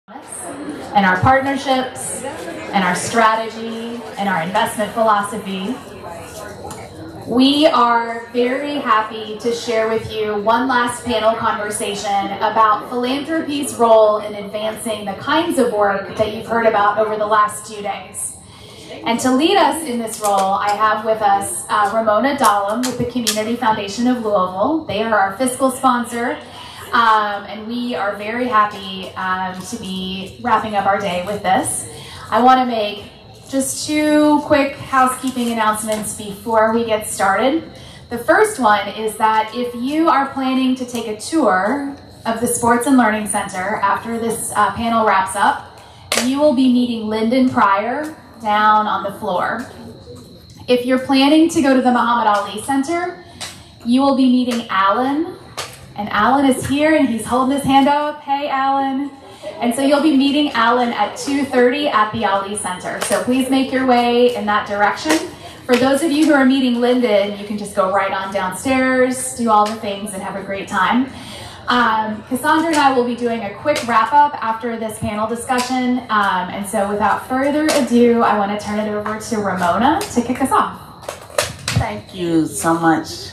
and our partnerships and our strategy and our investment philosophy. We are very happy to share with you one last panel conversation about philanthropy's role in advancing the kinds of work that you've heard about over the last 2 days. And to lead us in this role, I have with us Ramona Dallum with the Community Foundation of Louisville. They are our fiscal sponsor. And we are very happy to be wrapping up our day with this. I want to make just 2 quick housekeeping announcements before we get started. The first one is that if you are planning to take a tour of the Sports and Learning Center after this panel wraps up, you will be meeting Lyndon Pryor down on the floor. If you're planning to go to the Muhammad Ali Center, you will be meeting Alan. And Alan is here and he's holding his hand up. Hey, Alan. And so you'll be meeting Alan at 2:30 at the Ali Center. So please make your way in that direction. For those of you who are meeting Lyndon, you can just go right on downstairs, do all the things, and have a great time. Cassandra and I will be doing a quick wrap up after this panel discussion. And so without further ado, I want to turn it over to Ramona to kick us off. Thank you so much,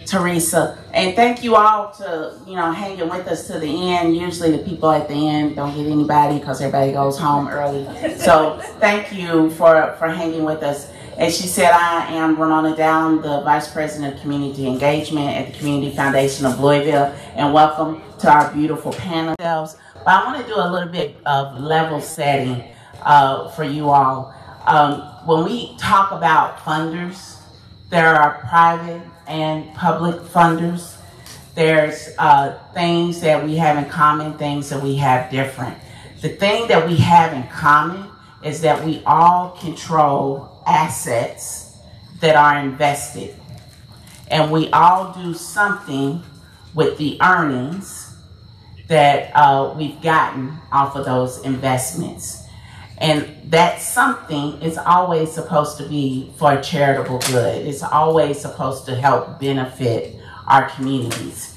Teresa, and thank you all to hanging with us to the end. Usually the people at the end don't get anybody because everybody goes home early. So thank you for hanging with us. As she said, I am Ramona Dallum, the Vice President of Community Engagement at the Community Foundation of Louisville, and welcome to our beautiful panel. But I want to do a little bit of level setting for you all. When we talk about funders, there are private and public funders. There's things that we have in common, things that we have different. The thing that we have in common is that we all control assets that are invested. And we all do something with the earnings that we've gotten off of those investments. And that something is always supposed to be for a charitable good. It's always supposed to help benefit our communities.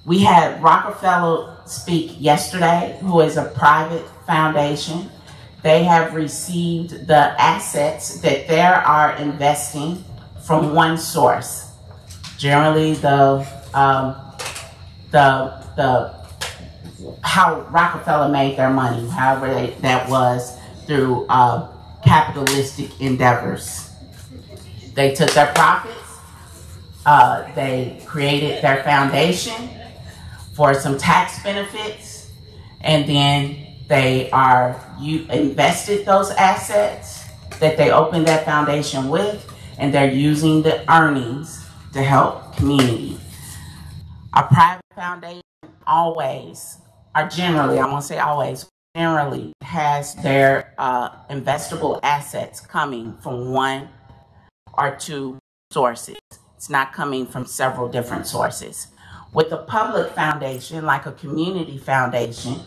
We had Rockefeller speak yesterday, who is a private foundation. They have received the assets that they are investing from one source. Generally, how Rockefeller made their money, however that was through capitalistic endeavors. They took their profits, they created their foundation for some tax benefits, and then they invested those assets that they opened that foundation with, and they're using the earnings to help community. A private foundation always, or generally, I won't say always, generally has their investable assets coming from one or two sources. It's not coming from several different sources. With a public foundation, like a community foundation,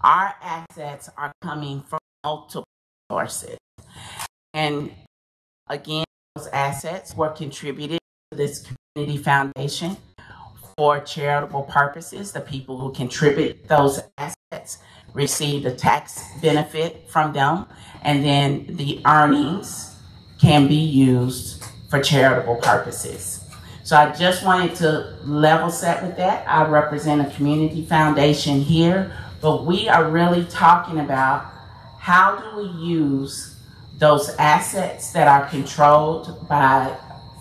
our assets are coming from multiple sources. And again, those assets were contributed to this community foundation for charitable purposes. The people who contribute those assets receive the tax benefit from them, and then the earnings can be used for charitable purposes. So I just wanted to level set with that. I represent a community foundation here, but we are really talking about how do we use those assets that are controlled by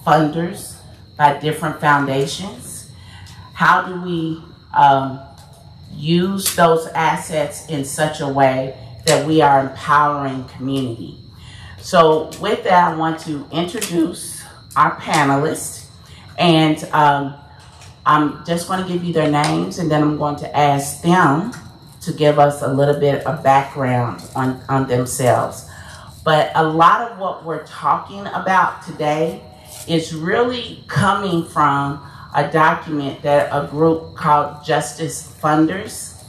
funders, by different foundations. How do we use those assets in such a way that we are empowering community? So with that, I want to introduce our panelists, and I'm just going to give you their names, and then I'm going to ask them to give us a little bit of background on themselves. But a lot of what we're talking about today is really coming from a document that a group called Justice Funders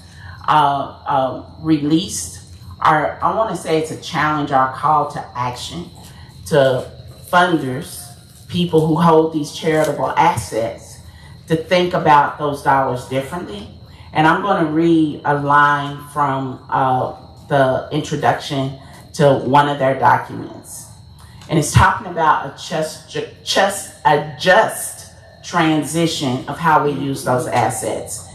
released. I want to say it's a challenge or a call to action to funders, people who hold these charitable assets, to think about those dollars differently And I'm going to read a line from the introduction to one of their documents. And it's talking about a just transition of how we use those assets.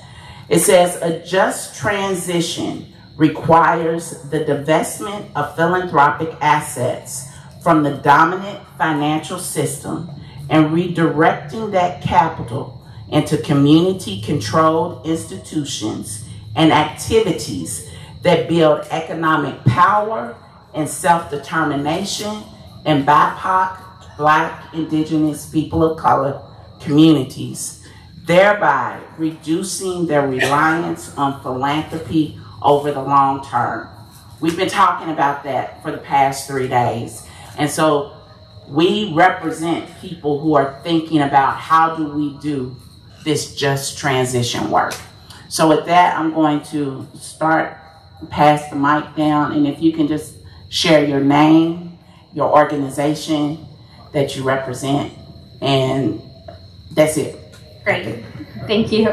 It says, a just transition requires the divestment of philanthropic assets from the dominant financial system and redirecting that capital into community-controlled institutions and activities that build economic power and self-determination in BIPOC, Black, Indigenous, people of color communities, thereby reducing their reliance on philanthropy over the long term. We've been talking about that for the past 3 days. And so we represent people who are thinking about how do we do this just transition work. So with that, I'm going to pass the mic down, and if you can just share your name, your organization that you represent, and that's it. Great, thank you.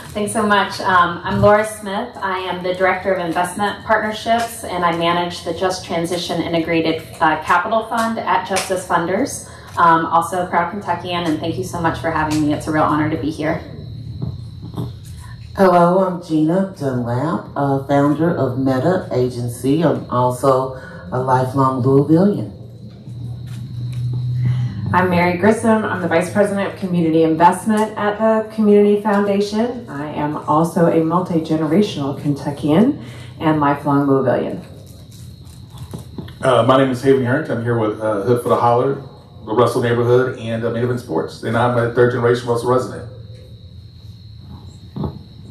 Thanks so much. I'm Lora Smith. I am the Director of Investment Partnerships, and I manage the Just Transition Integrated Capital Fund at Justice Funders. Also a proud Kentuckian, and thank you so much for having me. It's a real honor to be here. Hello, I'm Jeana Dunlap, founder of Meta Agency. I'm also a lifelong Louisvillian. I'm Mary Grissom. I'm the Vice President of Community Investment at the Community Foundation. I am also a multi-generational Kentuckian and lifelong Louisvillian. My name is Harrington. I'm here with Hood for the Holler, the Russell neighborhood, and Native in Sports. And I'm a third-generation Russell resident.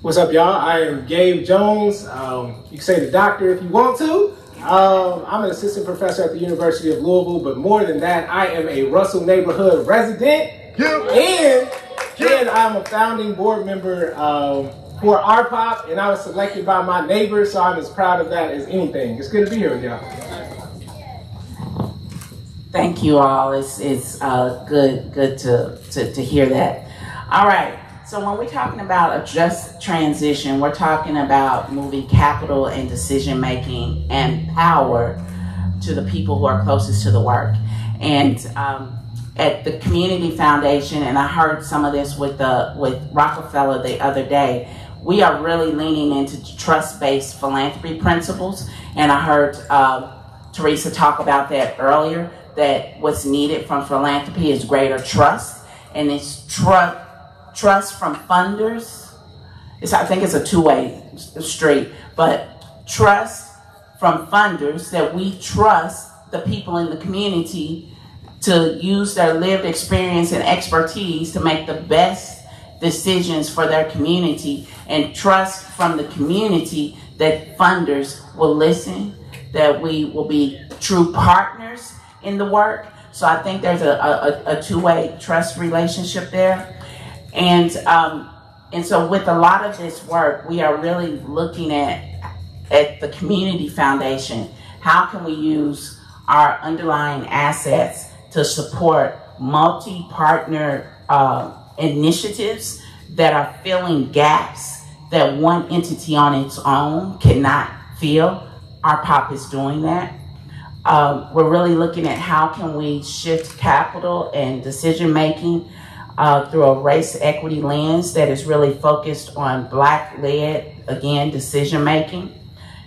What's up, y'all? I am Gabe Jones. You can say the doctor if you want to. I'm an assistant professor at the University of Louisville, but more than that, I am a Russell neighborhood resident, and I'm a founding board member for RPOP, and I was selected by my neighbors, so I'm as proud of that as anything. It's good to be here with y'all. Thank you all. It's good to hear that. All right. So when we're talking about a just transition, we're talking about moving capital and decision-making and power to the people who are closest to the work. And at the Community Foundation, and I heard some of this with Rockefeller the other day, we are really leaning into trust-based philanthropy principles. And I heard Teresa talk about that earlier, that what's needed from philanthropy is greater trust, and it's trust from funders. I think it's a two-way street, but trust from funders, that we trust the people in the community to use their lived experience and expertise to make the best decisions for their community, and trust from the community that funders will listen, that we will be true partners in the work. So I think there's a two-way trust relationship there. And so with a lot of this work, we are really looking at the Community Foundation. How can we use our underlying assets to support multi-partner initiatives that are filling gaps that one entity on its own cannot fill? Our POP is doing that. We're really looking at how can we shift capital and decision-making through a race equity lens that is really focused on Black-led, again, decision-making,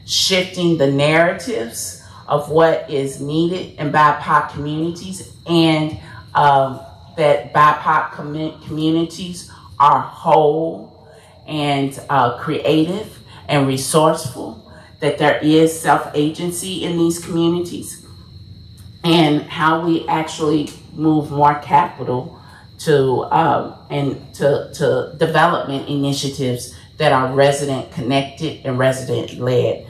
shifting the narratives of what is needed in BIPOC communities, and that BIPOC communities are whole and creative and resourceful, that there is self-agency in these communities, and how we actually move more capital to development initiatives that are resident connected and resident led.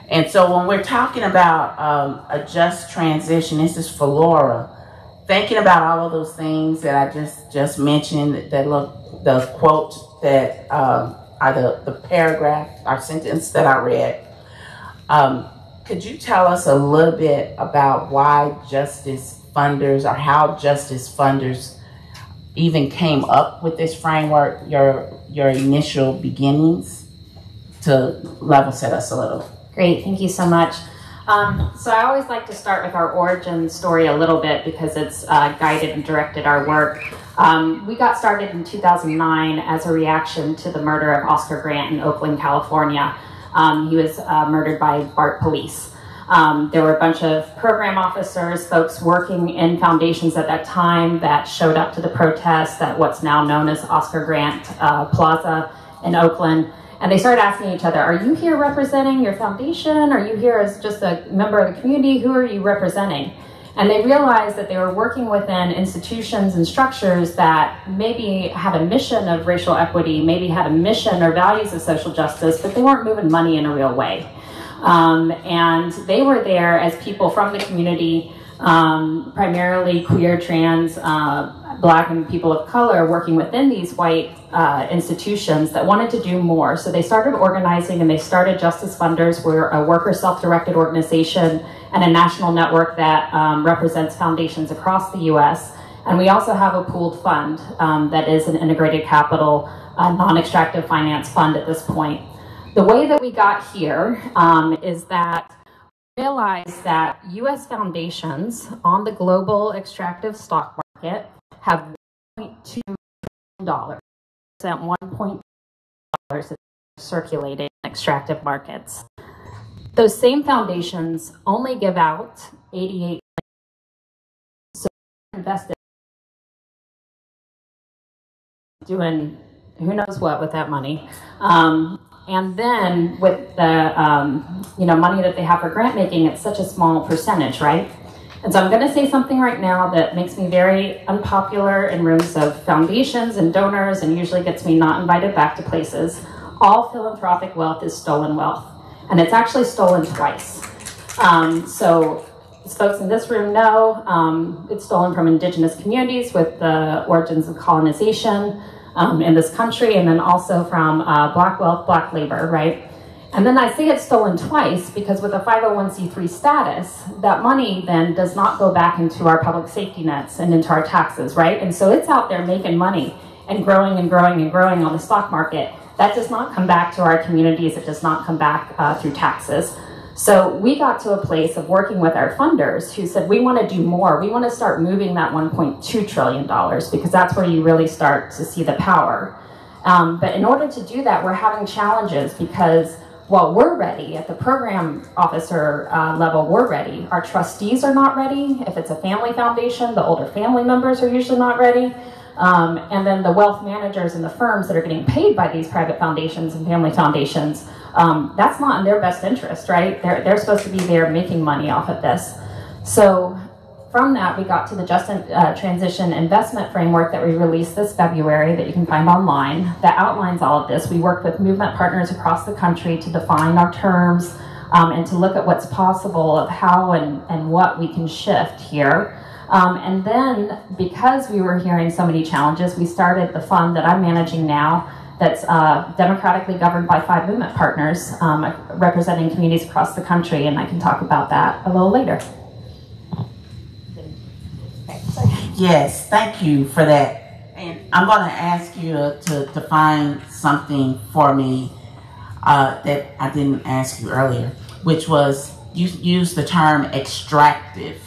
And so when we're talking about a just transition, this is for Lora, thinking about all of those things that I just mentioned, that look, the quote that are the paragraph or sentence that I read. Could you tell us a little bit about why justice funders, or how justice funders even came up with this framework, your initial beginnings? to level set us a little. Great, thank you so much. So I always like to start with our origin story a little bit because it's guided and directed our work. We got started in 2009 as a reaction to the murder of Oscar Grant in Oakland, California. He was murdered by BART police. There were a bunch of program officers, folks working in foundations at that time that showed up to the protest at what's now known as Oscar Grant Plaza in Oakland. And they started asking each other, are you here representing your foundation? Are you here as just a member of the community? Who are you representing? And they realized that they were working within institutions and structures that maybe had a mission of racial equity, maybe had a mission or values of social justice, but they weren't moving money in a real way. And they were there as people from the community, primarily queer, trans, Black, and people of color working within these white institutions that wanted to do more. So they started organizing and they started Justice Funders. We're a worker self-directed organization and a national network that represents foundations across the US. And we also have a pooled fund that is an integrated capital, non-extractive finance fund at this point. The way that we got here is that we realized that US foundations on the global extractive stock market have $1.2 trillion, $1.2 billion circulating in extractive markets. Those same foundations only give out 88 million. So invested doing who knows what with that money. And then with the money that they have for grant making, it's such a small percentage, right? And so I'm going to say something right now that makes me very unpopular in rooms of foundations and donors and usually gets me not invited back to places. All philanthropic wealth is stolen wealth, and it's actually stolen twice. So as folks in this room know, it's stolen from indigenous communities with the origins of colonization in this country, and then also from Black wealth, Black labor, right? And then I say it's stolen twice because with a 501c3 status, that money then does not go back into our public safety nets and into our taxes, right? And so it's out there making money and growing and growing and growing on the stock market. That does not come back to our communities. It does not come back through taxes. So we got to a place of working with our funders who said, we want to do more. We want to start moving that $1.2 trillion because that's where you really start to see the power. But in order to do that, we're having challenges because while we're ready, at the program officer level, we're ready. Our trustees are not ready. If it's a family foundation, the older family members are usually not ready. And then the wealth managers and the firms that are getting paid by these private foundations and family foundations, that's not in their best interest, right? They're supposed to be there making money off of this. So from that, we got to the Just Transition Investment Framework that we released this February that you can find online that outlines all of this. We worked with movement partners across the country to define our terms and to look at what's possible of how and what we can shift here. And then because we were hearing so many challenges, we started the fund that I'm managing now that's democratically governed by 5 movement partners representing communities across the country, and I can talk about that a little later. Yes, thank you for that. And I'm going to ask you to define something for me that I didn't ask you earlier, which was you used the term extractive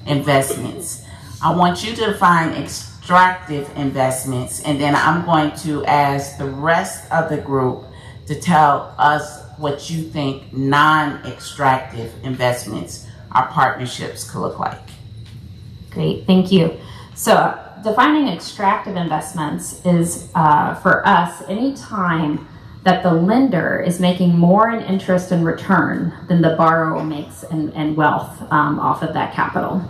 investments. I want you to define extractive investments, and then I'm going to ask the rest of the group to tell us what you think non-extractive investments or partnerships could look like. Great, thank you. So defining extractive investments is, for us, any time that the lender is making more in interest and return than the borrower makes in wealth off of that capital.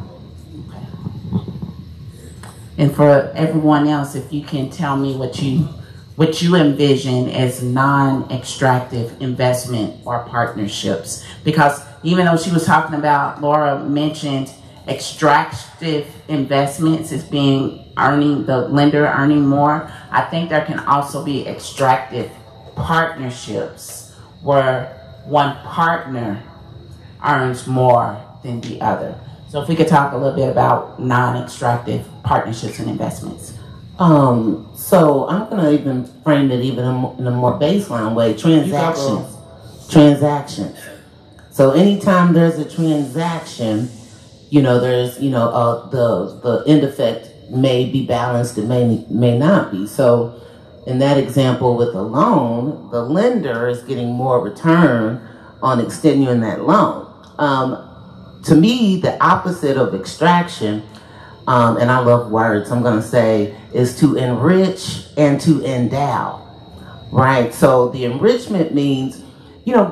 And for everyone else, if you can tell me what you envision as non-extractive investment or partnerships, because even though she was talking about, Lora mentioned extractive investments as being the lender earning more, I think there can also be extractive partnerships where one partner earns more than the other. So if we could talk a little bit about non-extractive partnerships and investments. So I'm gonna even frame it even in a more baseline way. Transactions. So anytime there's a transaction, there's, the end effect may be balanced, it may not be. So in that example with a loan, the lender is getting more return on extending that loan. To me, the opposite of extraction, and I love words, I'm gonna say, is to enrich and to endow, right? So the enrichment means,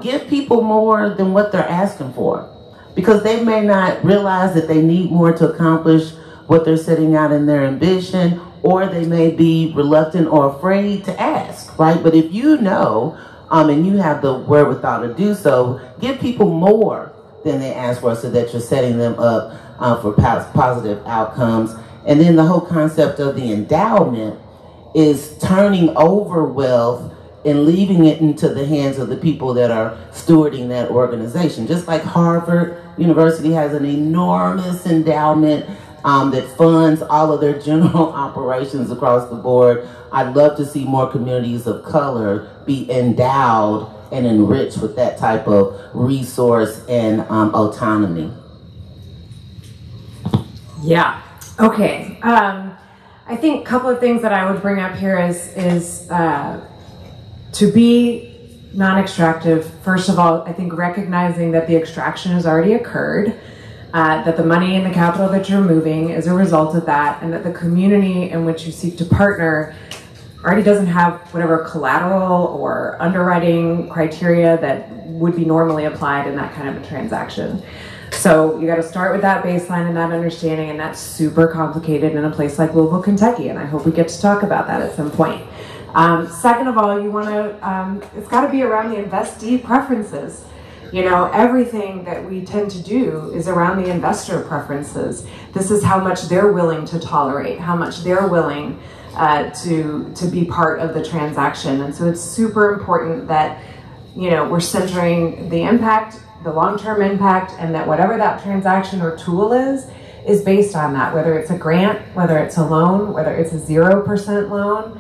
give people more than what they're asking for, because they may not realize that they need more to accomplish what they're setting out in their ambition, or they may be reluctant or afraid to ask, right? But if you know, and you have the wherewithal to do so, give people more than they ask for, so that you're setting them up for positive outcomes. And then the whole concept of the endowment is turning over wealth and leaving it into the hands of the people that are stewarding that organization. Just like Harvard University has an enormous endowment that funds all of their general operations across the board, I'd love to see more communities of color be endowed and enriched with that type of resource and autonomy. Yeah. Okay. I think a couple of things that I would bring up here is to be non-extractive. First of all, I think recognizing that the extraction has already occurred, that the money and the capital that you're moving is a result of that, and that the community in which you seek to partner already doesn't have whatever collateral or underwriting criteria that would be normally applied in that kind of a transaction. So you got to start with that baseline and that understanding, and that's super complicated in a place like Louisville, Kentucky, and I hope we get to talk about that at some point. Second of all, you want to, it's got to be around the investee preferences. Everything that we tend to do is around the investor preferences. This is how much they're willing to tolerate, how much they're willing to be part of the transaction. And so it's super important that, we're centering the impact, the long-term impact, and that whatever that transaction or tool is based on that, whether it's a grant, whether it's a loan, whether it's a 0% loan,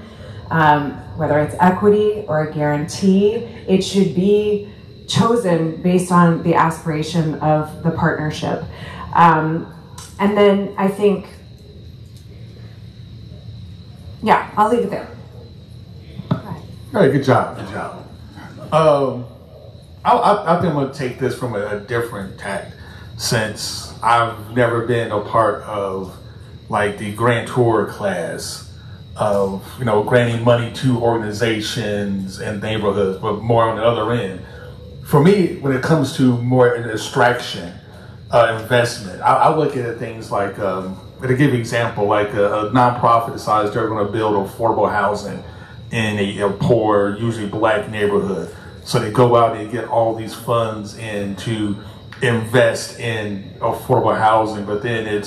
whether it's equity or a guarantee. It should be chosen based on the aspiration of the partnership. And then I think, yeah, I'll leave it there. All right, good job. I think I'm going to take this from a different tack, since I've never been a part of like the grantor class of, granting money to organizations and neighborhoods, but more on the other end. For me, when it comes to more an extraction investment, I look at things like, to give you an example, like a nonprofit decides they're going to build affordable housing in a poor, usually black neighborhood. So they go out and get all these funds in to invest in affordable housing, but then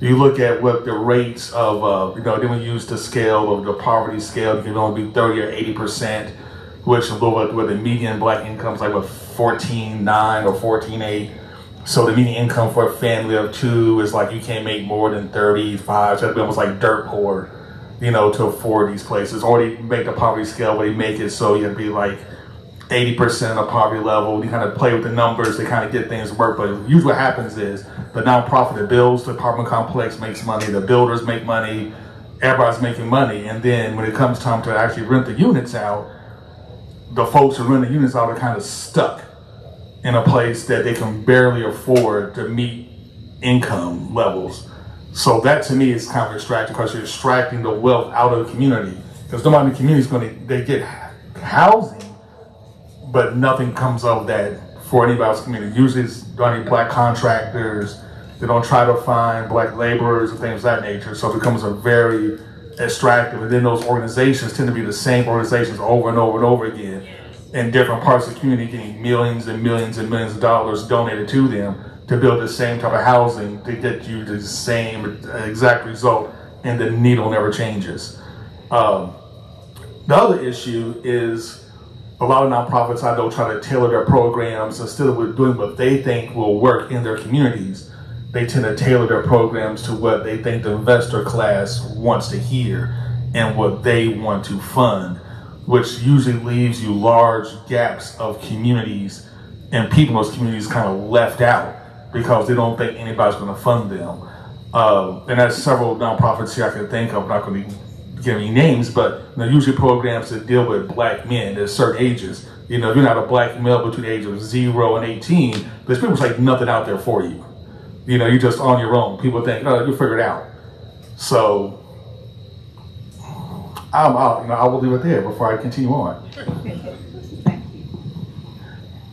you look at what the rates of, then we use the scale of the poverty scale, it can only be 30 or 80%, which where the median black income is like what, 14.9 or 14.8. So the median income for a family of two is like, you can't make more than 35, so it'd be almost like dirt poor, to afford these places. Or they make the poverty scale where they make it so you'd be like 80% of poverty level. You kind of play with the numbers to kind of get things to work. But usually what happens is the nonprofit that builds the apartment complex makes money, the builders make money, everybody's making money. And then when it comes time to actually rent the units out, the folks who rent the units out are kind of stuck in a place that they can barely afford to meet income levels. So that to me is kind of extracting, because you're extracting the wealth out of the community. Because nobody in the community they get housing, but nothing comes of that for anybody else's community. Usually it's only black contractors. They don't try to find black laborers and things of that nature. So it becomes a very extractive. And then those organizations tend to be the same organizations over and over and over again in different parts of the community, getting millions and millions and millions of dollars donated to them to build the same type of housing to get you the same exact result, and the needle never changes. The other issue is a lot of nonprofits I know try to tailor their programs instead of doing what they think will work in their communities. they tend to tailor their programs to what they think the investor class wants to hear and what they want to fund, which usually leaves you large gaps of communities and people in those communities kind of left out because they don't think anybody's going to fund them. And there's several nonprofits here I can think of. I'm not going to give any names, but usually programs that deal with black men at certain ages. If you're not a black male between the age of 0 and 18, there's pretty much like nothing out there for you. You're just on your own. People think, oh, you figure it out. So I will leave it there before I continue on.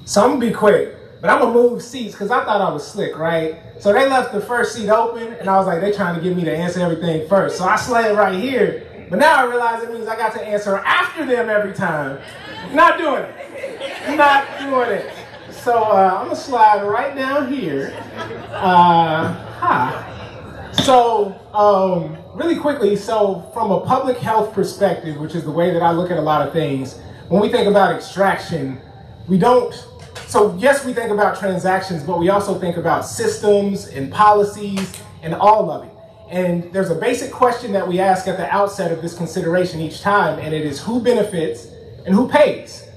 So I'm gonna be quick, but I'm gonna move seats because I thought I was slick, right? So they left the first seat open, and I was like, they trying to get me to answer everything first. So I slid right here, but now I realize it means I got to answer after them every time. Not doing it. Not doing it. So I'm gonna slide right down here. So really quickly, so from a public health perspective, which is the way that I look at a lot of things, when we think about extraction, so yes, we think about transactions, but we also think about systems and policies and all of it. And there's a basic question that we ask at the outset of this consideration each time, and it is who benefits and who pays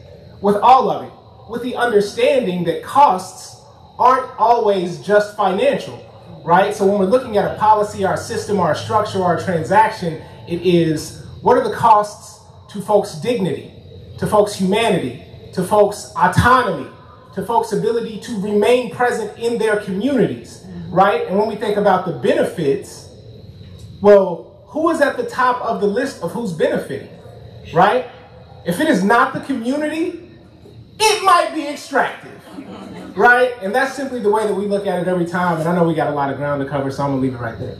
with all of it, with the understanding that costs aren't always just financial, right? So when we're looking at a policy, our system, our structure, our transaction, it is what are the costs to folks' dignity, to folks' humanity, to folks' autonomy, to folks' ability to remain present in their communities, right? And when we think about the benefits, well, who is at the top of the list of who's benefiting, right? If it is not the community, it might be extractive, right? And that's simply the way that we look at it every time. And I know we got a lot of ground to cover, so I'm gonna leave it right there.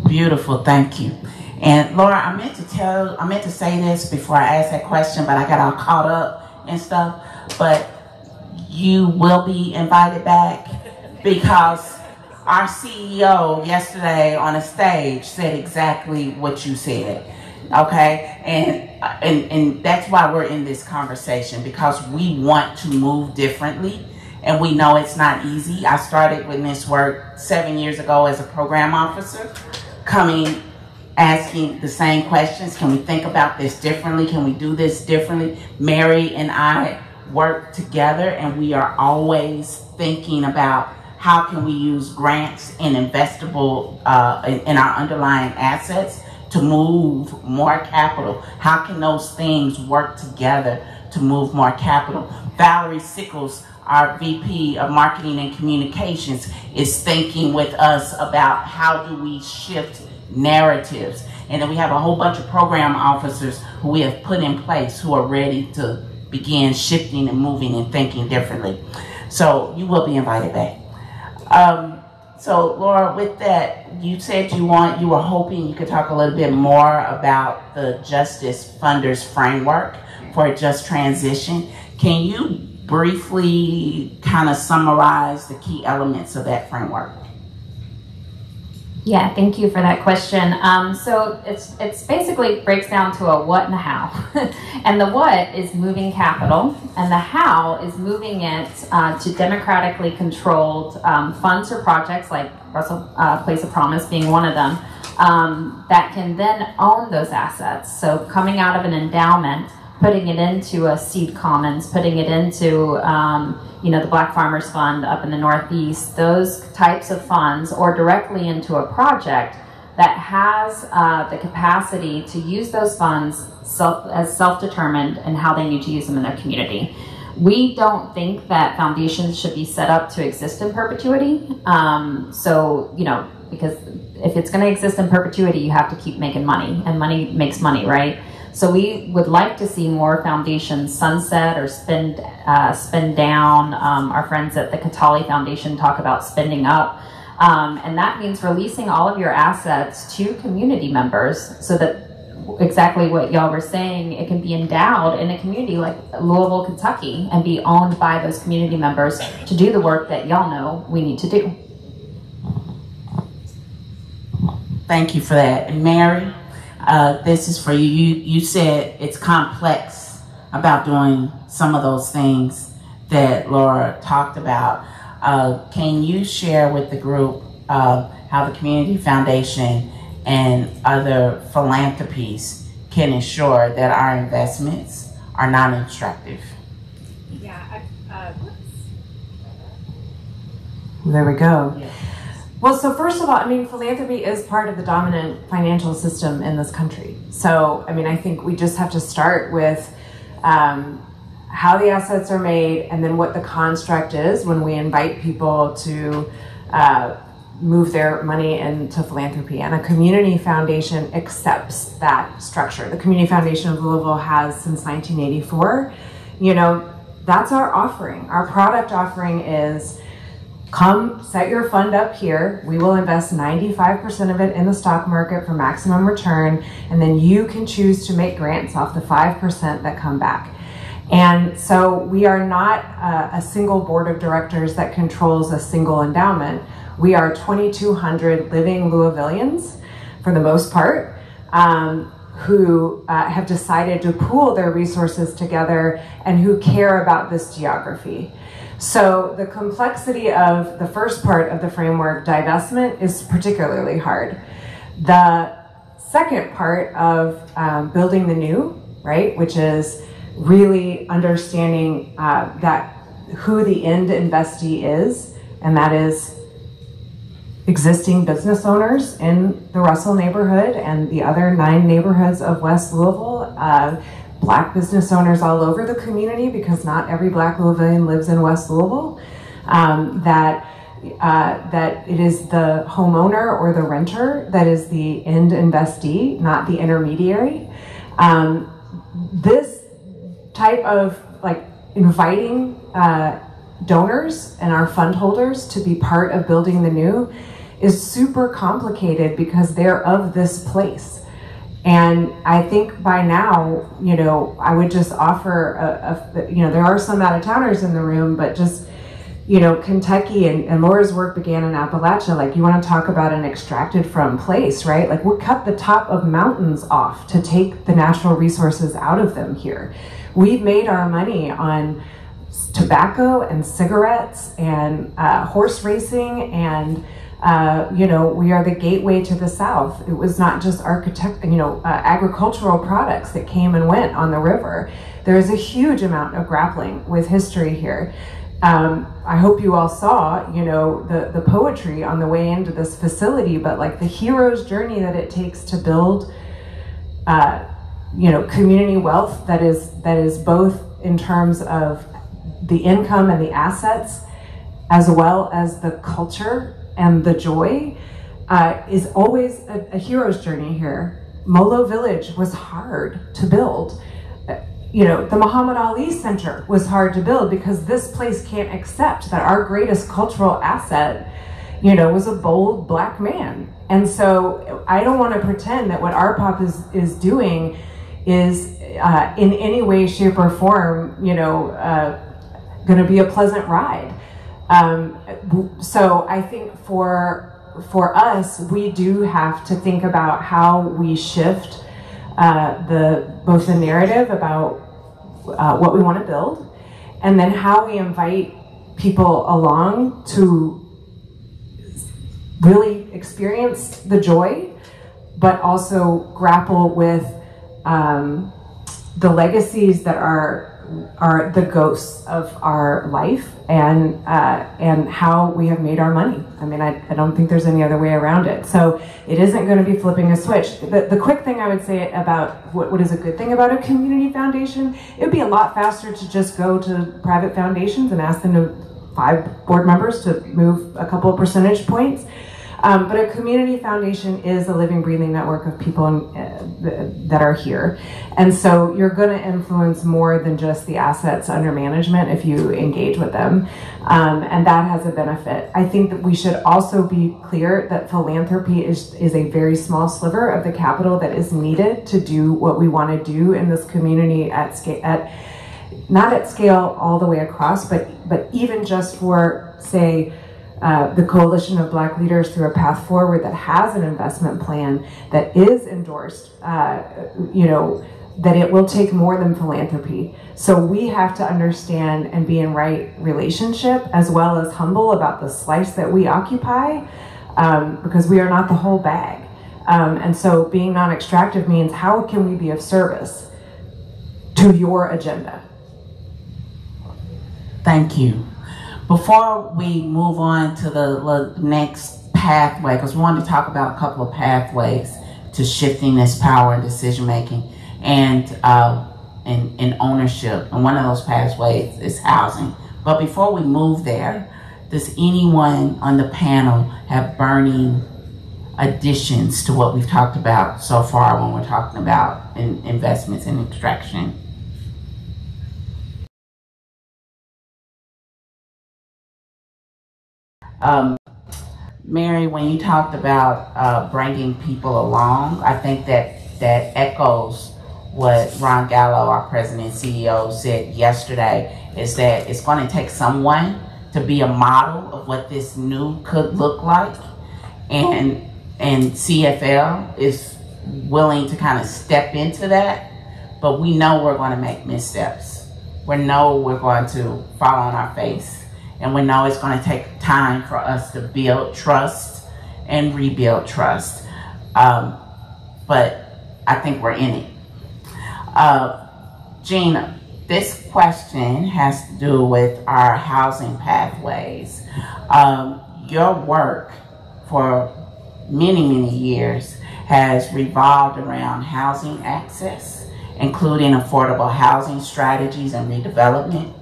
Beautiful, thank you. And Laura, I meant to say this before I asked that question, but I got all caught up and stuff. But you will be invited back because our CEO yesterday on a stage said exactly what you said. Okay, and that's why we're in this conversation, because we want to move differently, and we know it's not easy. I started with this work 7 years ago as a program officer, asking the same questions. Can we think about this differently? Can we do this differently? Mary and I work together, and we are always thinking about how can we use grants and investable in our underlying assets to move more capital. How can those things work together to move more capital? Valerie Sickles, our VP of Marketing and Communications, is thinking with us about how do we shift narratives. And then we have a whole bunch of program officers who we have put in place who are ready to begin shifting and moving and thinking differently. So you will be invited back. So Laura, with that, you said you were hoping you could talk a little bit more about the Justice Funders framework for a just transition. Can you briefly kind of summarize the key elements of that framework? Yeah, thank you for that question. So it's basically breaks down to a what and a how. And the what is moving capital, and the how is moving it to democratically controlled funds or projects, like Russell Place of Promise being one of them, that can then own those assets. So coming out of an endowment, putting it into a seed commons, putting it into the Black Farmers Fund up in the Northeast, those types of funds, or directly into a project that has the capacity to use those funds as self-determined and how they need to use them in their community. We don't think that foundations should be set up to exist in perpetuity. Because if it's going to exist in perpetuity, you have to keep making money, and money makes money, right? So we would like to see more foundations sunset or spin down. Our friends at the Katali Foundation talk about spending up. And that means releasing all of your assets to community members so that exactly what y'all were saying, it can be endowed in a community like Louisville, Kentucky, and be owned by those community members to do the work that y'all know we need to do. Thank you for that. And Mary, this is for you. You said it's complex about doing some of those things that Laura talked about. Can you share with the group how the Community Foundation and other philanthropies can ensure that our investments are non-extractive. Yeah, there we go. Yeah. Well, so first of all, I mean, philanthropy is part of the dominant financial system in this country. So, I mean, I think we just have to start with how the assets are made and then what the construct is when we invite people to move their money into philanthropy. And a community foundation accepts that structure. The Community Foundation of Louisville has since 1984. You know, that's our offering. Our product offering is, come set your fund up here. We will invest 95% of it in the stock market for maximum return, and then you can choose to make grants off the 5% that come back. And so we are not a single board of directors that controls a single endowment. We are 2,200 living Louisvillians, for the most part, who have decided to pool their resources together and who care about this geography. So the complexity of the first part of the framework, divestment, is particularly hard. The second part of building the new, right, which is really understanding that who the end investee is, and that is existing business owners in the Russell neighborhood and the other 9 neighborhoods of West Louisville, Black business owners all over the community, because not every Black Louisvillian lives in West Louisville, that it is the homeowner or the renter that is the end investee, not the intermediary. This type of like inviting donors and our fund holders to be part of building the new is super complicated because they're of this place. And I think by now, you know, I would just offer, you know, there are some out-of-towners in the room, but just, you know, Kentucky and Lora's work began in Appalachia. Like, you want to talk about an extracted from place, right? Like, we cut the top of mountains off to take the natural resources out of them here. We've made our money on tobacco and cigarettes and horse racing and you know, we are the gateway to the South. It was not just agricultural products that came and went on the river. There is a huge amount of grappling with history here. I hope you all saw, you know, the poetry on the way into this facility, but like the hero's journey that it takes to build, you know, community wealth that is both in terms of the income and the assets, as well as the culture and the joy, is always a hero's journey here. Molo Village was hard to build. You know, the Muhammad Ali Center was hard to build because this place can't accept that our greatest cultural asset, you know, was a bold Black man. And so I don't want to pretend that what RPOP is doing is in any way, shape, or form, you know, going to be a pleasant ride. So I think for us, we do have to think about how we shift both the narrative about what we want to build, and then how we invite people along to really experience the joy, but also grapple with the legacies that are the ghosts of our life and how we have made our money. I mean, I don't think there's any other way around it. So it isn't going to be flipping a switch. The quick thing I would say about what is a good thing about a community foundation, it would be a lot faster to just go to private foundations and ask them to 5 board members to move a couple of percentage points. But a community foundation is a living, breathing network of people that are here. And so you're going to influence more than just the assets under management if you engage with them. And that has a benefit. I think that we should also be clear that philanthropy is a very small sliver of the capital that is needed to do what we want to do in this community at scale, not at scale all the way across, but even just for, say, the Coalition of Black Leaders Through a Path Forward that has an investment plan that is endorsed, you know, that it will take more than philanthropy. So we have to understand and be in right relationship, as well as humble about the slice that we occupy, because we are not the whole bag. And so being non-extractive means how can we be of service to your agenda? Thank you. Before we move on to the next pathway, because we want to talk about a couple of pathways to shifting this power and decision making and ownership. And one of those pathways is housing. But before we move there, does anyone on the panel have burning additions to what we've talked about so far when we're talking about investments in extraction? Mary, when you talked about bringing people along, I think that echoes what Ron Gallo, our president and CEO, said yesterday, is that it's going to take someone to be a model of what this new could look like, and CFL is willing to kind of step into that, but we know we're going to make missteps. We know we're going to fall on our face. And we know it's going to take time for us to build trust and rebuild trust. But I think we're in it. Jeana, this question has to do with our housing pathways. Your work for many, many years has revolved around housing access, including affordable housing strategies and redevelopment.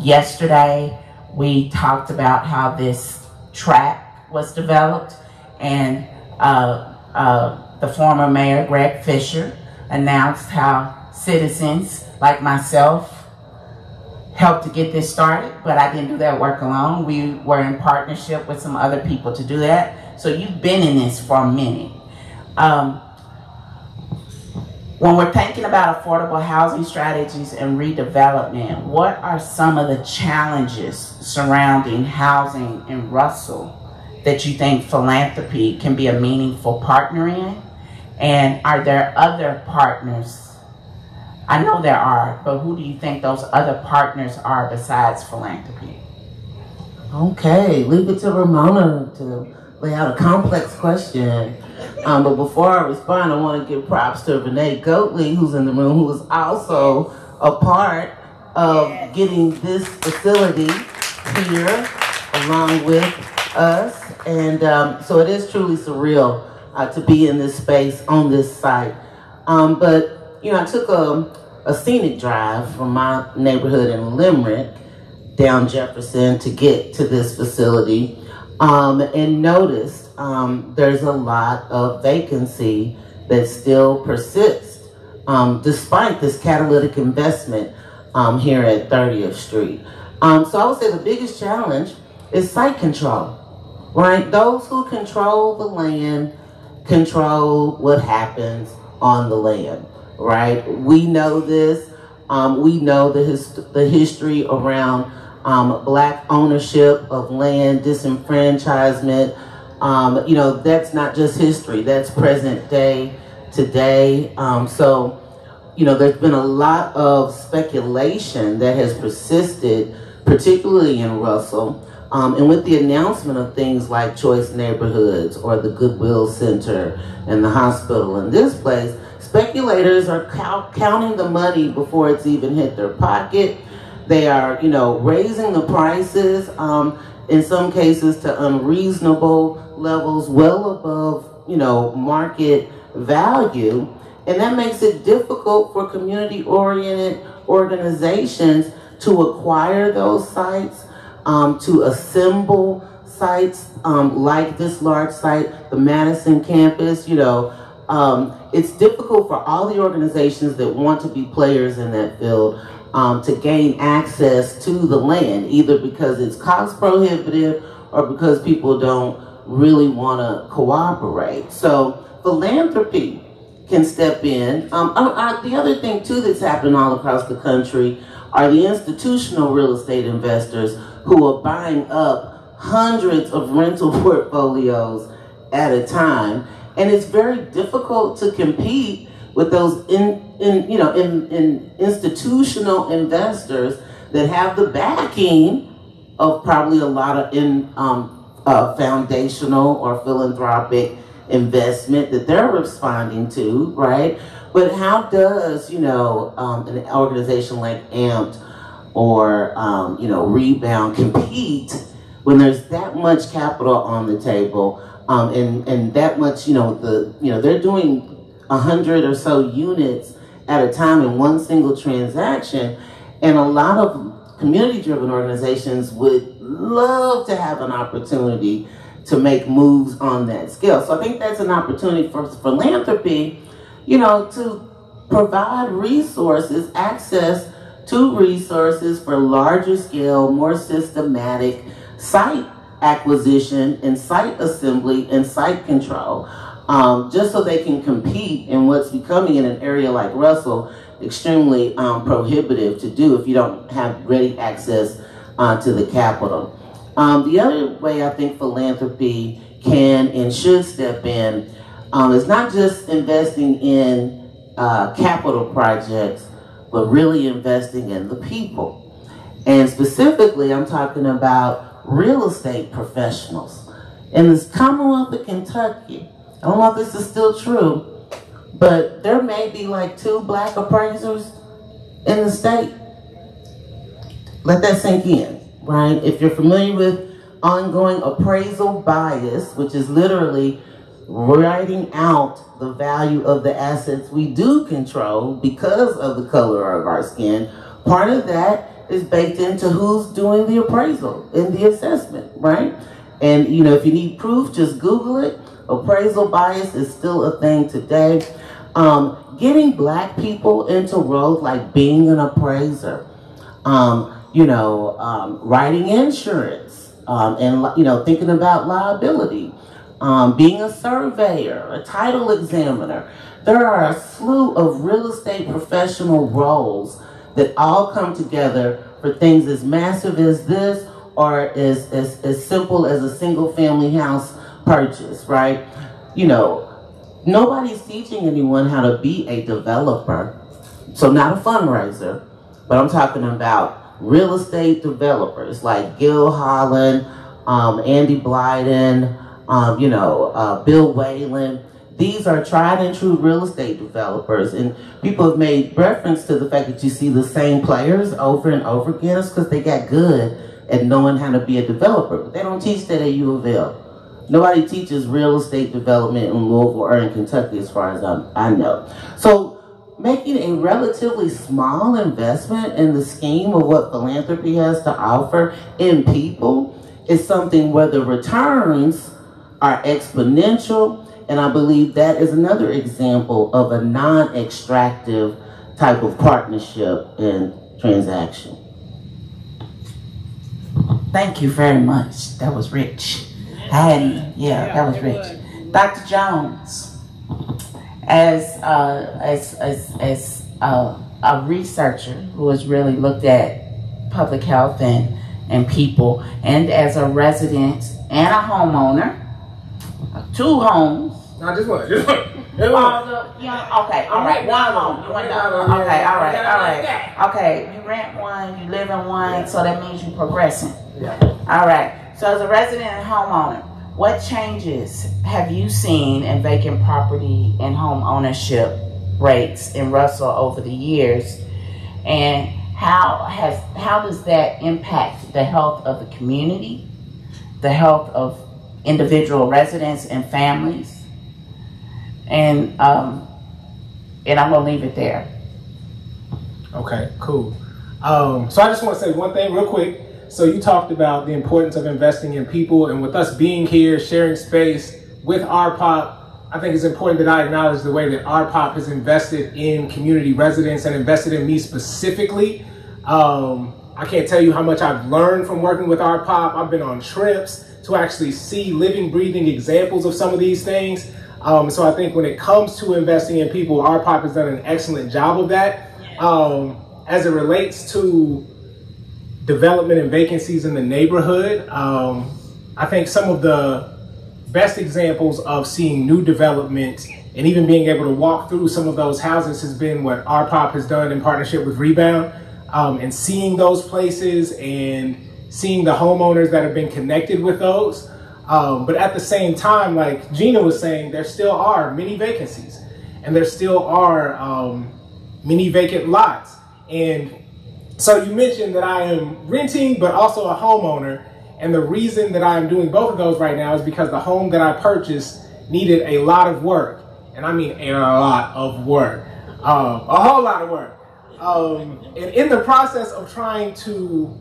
Yesterday, we talked about how this track was developed, and the former mayor, Greg Fisher, announced how citizens like myself helped to get this started, but I didn't do that work alone. We were in partnership with some other people to do that. So you've been in this for a minute. When we're thinking about affordable housing strategies and redevelopment, what are some of the challenges surrounding housing in Russell that you think philanthropy can be a meaningful partner in? And are there other partners? I know there are, but who do you think those other partners are besides philanthropy? Okay, leave it to Ramona to lay out a complex question. But before I respond, I want to give props to Renee Goatley, who's in the room, who is also a part of getting this facility here along with us. And so it is truly surreal to be in this space on this site. But, you know, I took a scenic drive from my neighborhood in Limerick down Jefferson to get to this facility and noticed there's a lot of vacancy that still persists despite this catalytic investment here at 30th Street. So I would say the biggest challenge is site control, right? Those who control the land control what happens on the land, right? We know this. We know the history around Black ownership of land, disenfranchisement. You know, that's not just history, that's present day today. So, you know, there's been a lot of speculation that has persisted, particularly in Russell. And with the announcement of things like Choice Neighborhoods or the Goodwill Center and the hospital in this place, speculators are counting the money before it's even hit their pocket. They are, you know, raising the prices, in some cases to unreasonable levels, well above, you know, market value. And that makes it difficult for community-oriented organizations to acquire those sites, to assemble sites like this large site, the Madison campus. You know, it's difficult for all the organizations that want to be players in that field to gain access to the land, either because it's cost prohibitive or because people don't really want to cooperate. So philanthropy can step in. The other thing too that's happening all across the country are the institutional real estate investors who are buying up hundreds of rental portfolios at a time. And it's very difficult to compete with those institutional investors that have the backing of probably a lot of foundational or philanthropic investment that they're responding to, right? But how does, you know, an organization like AMPed or, you know, Rebound compete when there's that much capital on the table, and that much, you know, they're doing 100 or so units at a time in one single transaction, and a lot of community-driven organizations would love to have an opportunity to make moves on that scale. So I think that's an opportunity for philanthropy, you know, to provide resources, access to resources for larger scale, more systematic site acquisition and site assembly and site control, just so they can compete in what's becoming, in an area like Russell, extremely prohibitive to do if you don't have ready access to the capital. The other way I think philanthropy can and should step in is not just investing in capital projects, but really investing in the people. And specifically, I'm talking about real estate professionals. In this Commonwealth of Kentucky, I don't know if this is still true, but there may be like 2 black appraisers in the state. Let that sink in, right? If you're familiar with ongoing appraisal bias, which is literally writing out the value of the assets we do control because of the color of our skin, part of that is baked into who's doing the appraisal and the assessment, right? And, you know, if you need proof, just Google it. Appraisal bias is still a thing today. Getting black people into roles like being an appraiser, you know, writing insurance, and, you know, thinking about liability, being a surveyor, a title examiner. There are a slew of real estate professional roles that all come together for things as massive as this, or as simple as a single family house purchase, right? You know, nobody's teaching anyone how to be a developer, so not a fundraiser, but I'm talking about real estate developers like Gil Holland, Andy Blyden, you know, Bill Whalen. These are tried and true real estate developers, and people have made reference to the fact that you see the same players over and over again. It's because they got good at knowing how to be a developer, but they don't teach that at U of L. Nobody teaches real estate development in Louisville or in Kentucky, as far as I know. So making a relatively small investment in the scheme of what philanthropy has to offer in people is something where the returns are exponential, and I believe that is another example of a non-extractive type of partnership and transaction. Thank you very much. That was rich. That was rich. Dr. Jones, as a researcher who has really looked at public health and people, and as a resident and a homeowner, 2 homes. No, just one. Just one. Okay, all right, 1 home. You want okay, all right. Okay, you rent 1, you live in 1, so that means you're progressing. Yeah. All right. So as a resident and homeowner, what changes have you seen in vacant property and home ownership rates in Russell over the years? And how does that impact the health of the community, the health of individual residents and families? And I'm gonna leave it there. Okay, cool. So I just want to say one thing real quick. So you talked about the importance of investing in people, and with us being here, sharing space with RPOP, I think it's important that I acknowledge the way that RPOP has invested in community residents and invested in me specifically. I can't tell you how much I've learned from working with RPOP. I've been on trips to actually see living, breathing examples of some of these things. So I think when it comes to investing in people, RPOP has done an excellent job of that. As it relates to development and vacancies in the neighborhood, I think some of the best examples of seeing new development and even being able to walk through some of those houses has been what RPOP has done in partnership with Rebound, and seeing those places and seeing the homeowners that have been connected with those. But at the same time, like Jeana was saying, there still are many vacancies, and there still are many vacant lots. And so you mentioned that I am renting, but also a homeowner. And the reason that I'm doing both of those right now is because the home that I purchased needed a lot of work. And I mean a lot of work, a whole lot of work. And in the process of trying to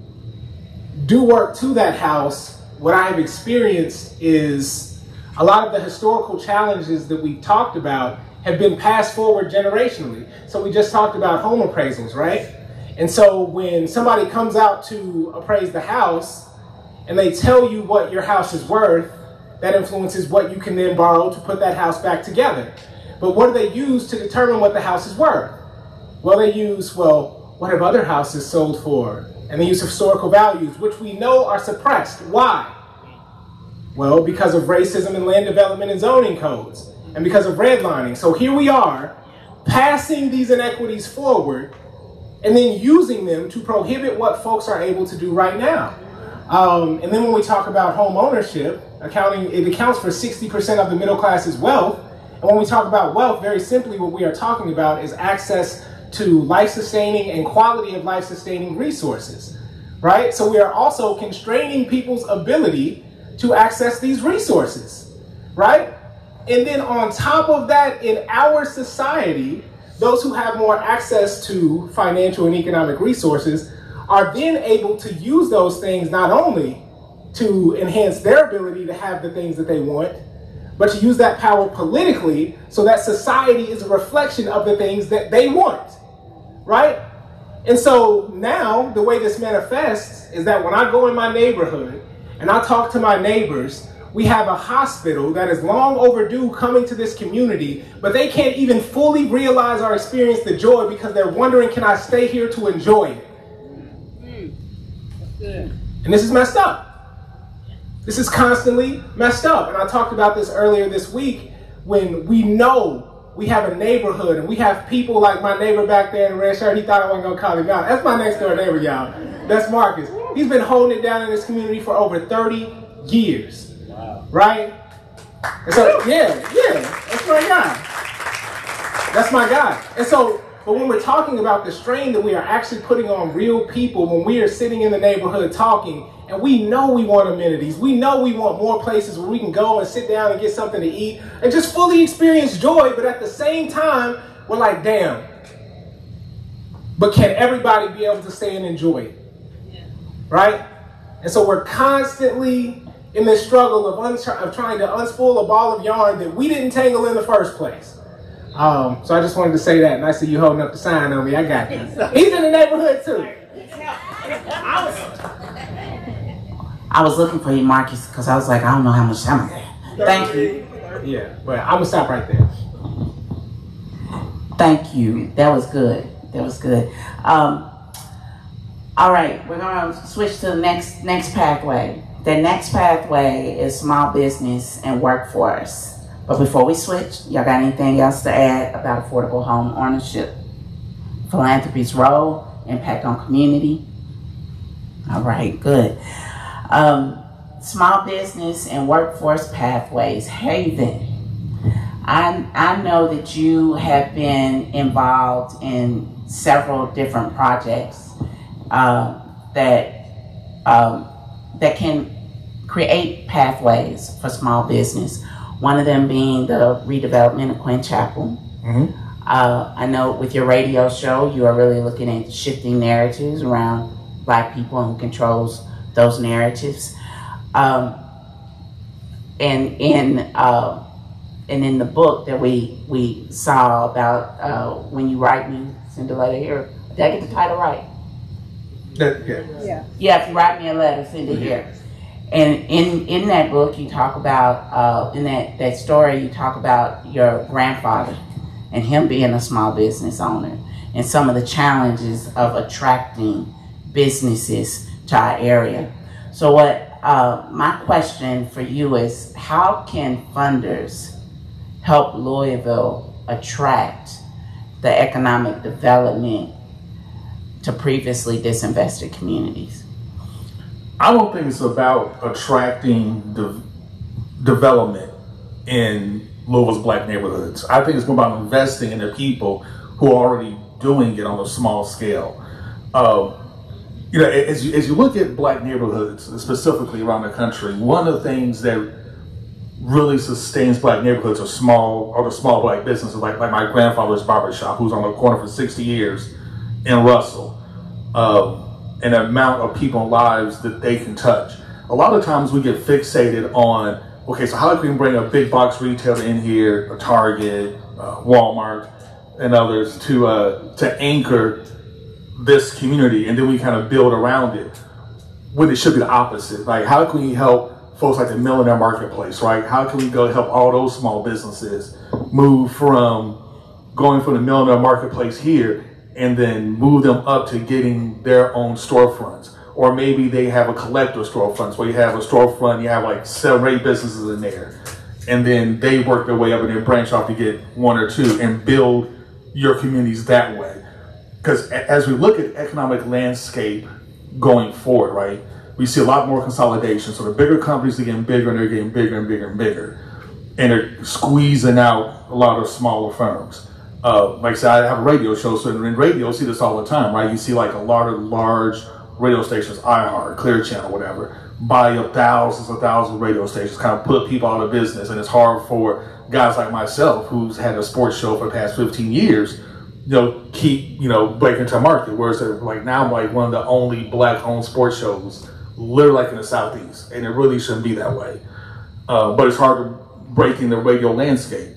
do work to that house, what I have experienced is a lot of the historical challenges that we talked about have been passed forward generationally. So we just talked about home appraisals, right? And so when somebody comes out to appraise the house and they tell you what your house is worth, that influences what you can then borrow to put that house back together. But what do they use to determine what the house is worth? Well, they use, what have other houses sold for? And they use historical values, which we know are suppressed. Why? Well, because of racism in land development and zoning codes, and because of redlining. So here we are, passing these inequities forward, and then using them to prohibit what folks are able to do right now. And then when we talk about home ownership, it accounts for 60% of the middle class's wealth. And when we talk about wealth, very simply what we are talking about is access to life-sustaining and quality of life-sustaining resources, right? So we are also constraining people's ability to access these resources, right? And then on top of that, in our society, those who have more access to financial and economic resources are then able to use those things not only to enhance their ability to have the things that they want, but to use that power politically so that society is a reflection of the things that they want, right? And so now the way this manifests is that when I go in my neighborhood and I talk to my neighbors, we have a hospital that is long overdue coming to this community, but they can't even fully realize or experience the joy because they're wondering, can I stay here to enjoy it? And this is messed up. This is constantly messed up. And I talked about this earlier this week when we know we have a neighborhood and we have people like my neighbor back there in the red shirt. He thought I wasn't going to call him out. That's my next door neighbor, y'all. That's Marcus. He's been holding it down in this community for over 30 years. Wow. Right? And so, yeah, that's my guy. That's my guy. And so, but when we're talking about the strain that we are actually putting on real people, when we are sitting in the neighborhood talking, and we know we want amenities, we know we want more places where we can go and sit down and get something to eat and just fully experience joy, but at the same time, we're like, damn. But can everybody be able to stay and enjoy it? Yeah. Right? And so we're constantly in this struggle of trying to unspool a ball of yarn that we didn't tangle in the first place. So I just wanted to say that, and I see you holding up the sign on me. I got you. He's in the neighborhood too. I was looking for you, Marcus, because I was like, I don't know how much time I got. Thank you. Yeah, but I'm gonna stop right there. Thank you. That was good. That was good. All right, we're gonna switch to the next pathway. The next pathway is small business and workforce. But before we switch, y'all got anything else to add about affordable home ownership? Philanthropy's role, impact on community? All right, good. Small business and workforce pathways. Haven, I know that you have been involved in several different projects that can create pathways for small business. One of them being the redevelopment of Quinn Chapel. Mm-hmm. I know with your radio show, you are really looking at shifting narratives around Black people and who controls those narratives. And in the book that we saw about When You Write Me, Send a Letter Here. Did I get the title right? Yeah, if you write me a letter, send it here. And in that book, you talk about, in that story, you talk about your grandfather and him being a small business owner and some of the challenges of attracting businesses to our area. So my question for you is, how can funders help Louisville attract the economic development to previously disinvested communities? I don't think it's about attracting development in Louisville's black neighborhoods. I think it's more about investing in the people who are already doing it on a small scale. You know, as you look at black neighborhoods, specifically around the country, one of the things that really sustains black neighborhoods are the small black businesses, like my grandfather's barbershop, who's on the corner for 60 years in Russell, and the amount of people and lives that they can touch. A lot of times we get fixated on, okay, so how can we bring a big box retailer in here, a Target, Walmart, and others to anchor this community, and then we kind of build around it, when it should be the opposite. Like, how can we help folks like the millionaire marketplace, right? How can we go help all those small businesses move from going from the millionaire marketplace here and then move them up to getting their own storefronts? Or maybe they have a collector storefront, where you have a storefront, you have like 7 or 8 businesses in there, and then they work their way up and then branch off to get 1 or 2 and build your communities that way. Because as we look at economic landscape going forward, right, we see a lot more consolidation. So the bigger companies are getting bigger, and they're getting bigger and bigger and bigger, and they're squeezing out a lot of smaller firms. Like I said, I have a radio show, so in radio, you see this all the time, right? You see like a lot of large radio stations, iHeart, Clear Channel, whatever, buy up thousands of radio stations, kind of put people out of business, and it's hard for guys like myself, who's had a sports show for the past 15 years, keep, breaking into market. Whereas like now I'm like one of the only black-owned sports shows, literally like in the Southeast, and it really shouldn't be that way. But it's hard to break in the radio landscape.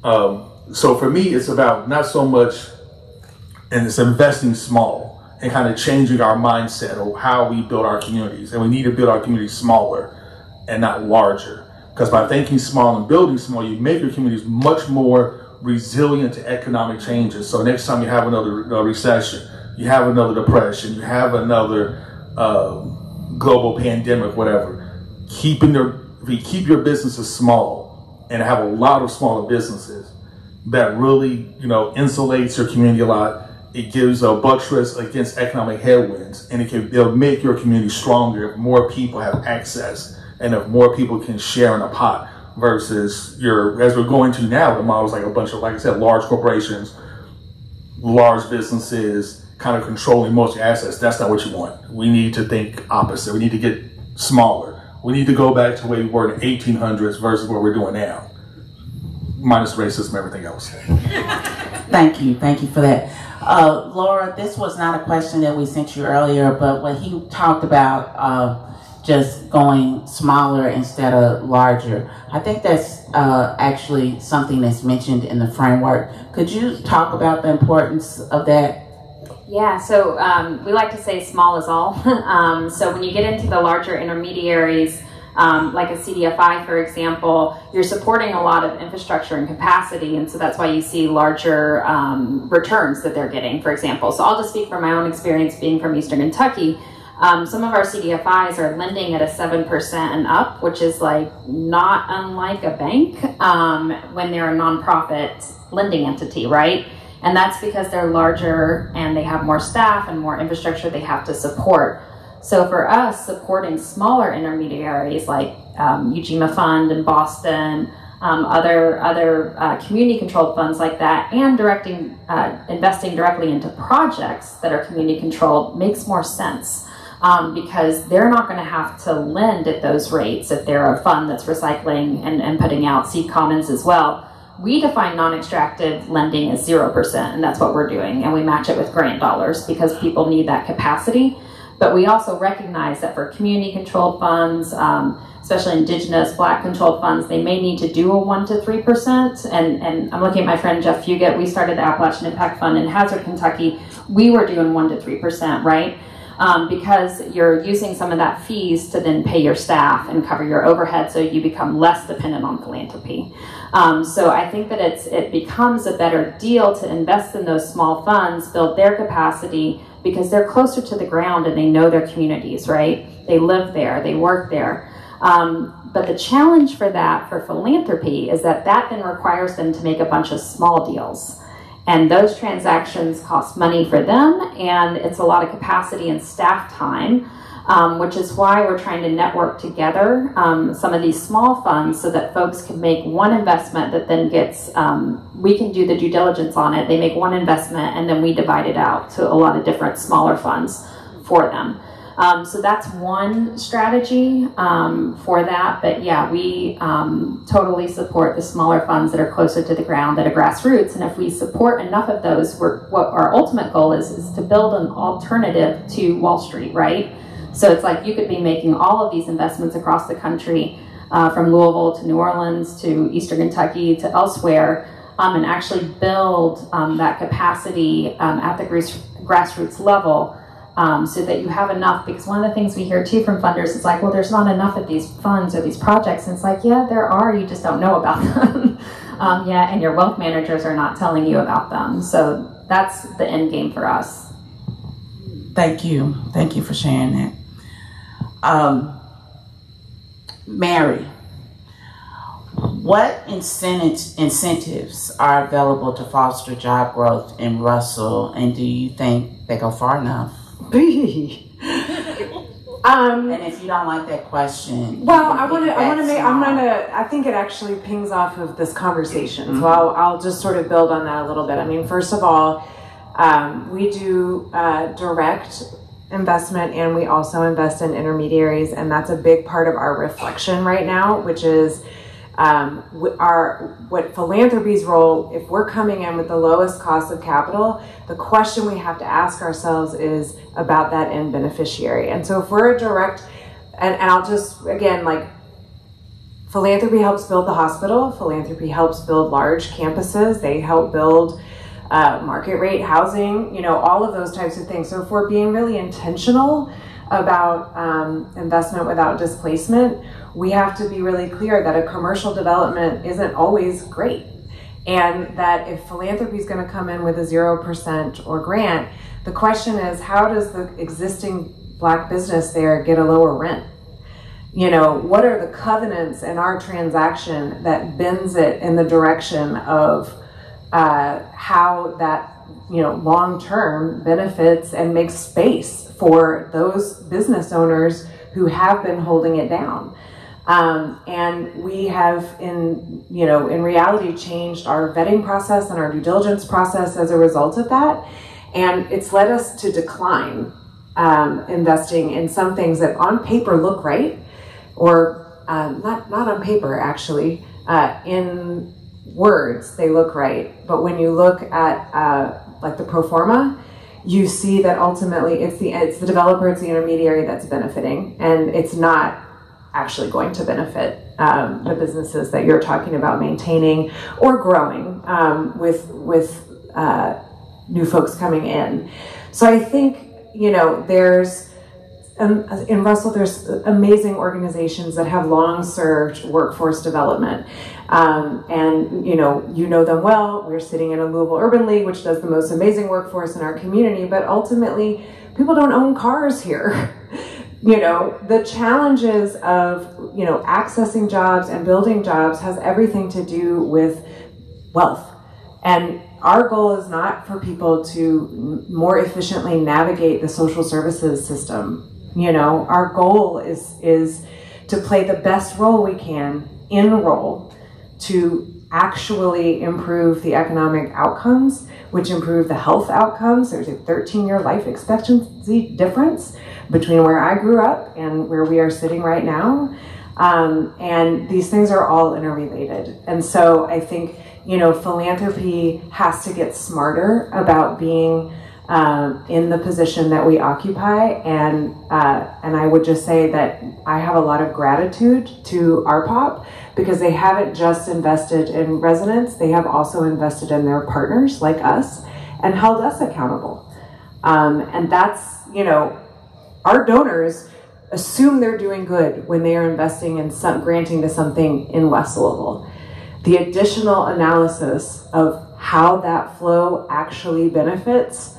So for me, it's about not so much, and it's investing small and kind of changing our mindset of how we build our communities. And we need to build our communities smaller and not larger. Because by thinking small and building small, you make your communities much more resilient to economic changes. So next time you have another recession, you have another depression, you have another global pandemic, whatever, if you keep your businesses small and have a lot of smaller businesses, that really, insulates your community a lot. It gives a buttress against economic headwinds, and it'll make your community stronger if more people have access and if more people can share in a pot. Versus as we're going to now, the model's like a bunch of, like I said, large corporations, large businesses, kind of controlling most of your assets. That's not what you want. We need to think opposite. We need to get smaller. We need to go back to where we were in the 1800s versus what we're doing now, minus racism and everything else. Thank you for that. Lora, this was not a question that we sent you earlier, but when he talked about just going smaller instead of larger, I think that's actually something that's mentioned in the framework. Could you talk about the importance of that? Yeah, so we like to say small is all. So when you get into the larger intermediaries, like a CDFI, for example, you're supporting a lot of infrastructure and capacity, and so that's why you see larger returns that they're getting, for example. So I'll just speak from my own experience being from Eastern Kentucky. Some of our CDFIs are lending at a 7% and up, which is like not unlike a bank when they're a nonprofit lending entity, right? And that's because they're larger and they have more staff and more infrastructure they have to support. So for us, supporting smaller intermediaries like Jeana Fund in Boston, other community-controlled funds like that, and investing directly into projects that are community-controlled makes more sense. Because they're not going to have to lend at those rates if they're a fund that's recycling and putting out seed commons as well. We define non-extractive lending as 0%, and that's what we're doing, and we match it with grant dollars because people need that capacity. But we also recognize that for community-controlled funds, especially indigenous, Black-controlled funds, they may need to do a 1% to 3%. And I'm looking at my friend Jeff Fugit. We started the Appalachian Impact Fund in Hazard, Kentucky. We were doing 1% to 3%, right? Because you're using some of that fees to then pay your staff and cover your overhead, so you become less dependent on philanthropy. So I think that it becomes a better deal to invest in those small funds, build their capacity, because they're closer to the ground and they know their communities, right? They live there, they work there. But the challenge for that, for philanthropy, is that then requires them to make a bunch of small deals. And those transactions cost money for them, and it's a lot of capacity and staff time. which is why we're trying to network together some of these small funds so that folks can make one investment that then gets, we can do the due diligence on it. They make one investment and then we divide it out to a lot of different smaller funds for them. So that's one strategy for that. But yeah, we totally support the smaller funds that are closer to the ground, that are grassroots. And if we support enough of those, what our ultimate goal is to build an alternative to Wall Street, right? So it's like you could be making all of these investments across the country, from Louisville to New Orleans to Eastern Kentucky to elsewhere, and actually build that capacity at the grassroots level. So that you have enough, because one of the things we hear too from funders is like, well, there's not enough of these funds or these projects. And it's like, yeah, there are, you just don't know about them. Yeah, and your wealth managers are not telling you about them. So that's the end game for us. Thank you. Thank you for sharing that. Mary, what incentives are available to foster job growth in Russell, and do you think they go far enough? And if you don't like that question, well, I think it actually pings off of this conversation. So I'll just sort of build on that a little bit. I mean, first of all, we do direct investment, and we also invest in intermediaries, and that's a big part of our reflection right now, which is what philanthropy's role. If we're coming in with the lowest cost of capital, the question we have to ask ourselves is about that end beneficiary. And so if we're a direct, and I'll just, again, like, philanthropy helps build the hospital, philanthropy helps build large campuses, they help build market rate housing, you know, all of those types of things. So if we're being really intentional about investment without displacement, we have to be really clear that a commercial development isn't always great. And that if philanthropy is going to come in with a 0% or grant, the question is, how does the existing Black business there get a lower rent? You know, what are the covenants in our transaction that bends it in the direction of how that, you know, long-term benefits and makes space for those business owners who have been holding it down. And we have in reality changed our vetting process and our due diligence process as a result of that. And it's led us to decline investing in some things that on paper look right, or not on paper actually, in words they look right. But when you look at like the pro forma, you see that ultimately it's the developer, it's the intermediary that's benefiting, and it's not actually going to benefit the businesses that you're talking about maintaining or growing with new folks coming in. So I think, you know, there's in Russell, there's amazing organizations that have long served workforce development. And you know them well. We're sitting in a Louisville Urban League, which does the most amazing workforce in our community, but ultimately people don't own cars here. You know, the challenges of, you know, accessing jobs and building jobs has everything to do with wealth. And our goal is not for people to more efficiently navigate the social services system. You know, our goal is to play the best role we can in role to actually improve the economic outcomes, which improve the health outcomes. There's a 13-year life expectancy difference between where I grew up and where we are sitting right now. And these things are all interrelated. And so I think, you know, philanthropy has to get smarter about being in the position that we occupy. And I would just say that I have a lot of gratitude to RPOP, because they haven't just invested in residents, they have also invested in their partners like us and held us accountable. And that's, you know, our donors assume they're doing good when they are investing in granting to something in West Louisville. The additional analysis of how that flow actually benefits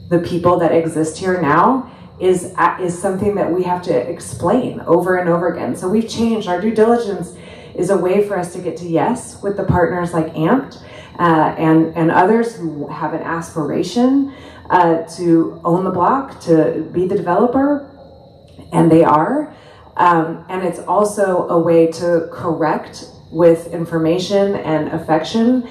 the people that exist here now is something that we have to explain over and over again. So we've changed. Our due diligence is a way for us to get to yes with the partners like Amped and others who have an aspiration to own the block, to be the developer. and they are. And it's also a way to correct with information and affection,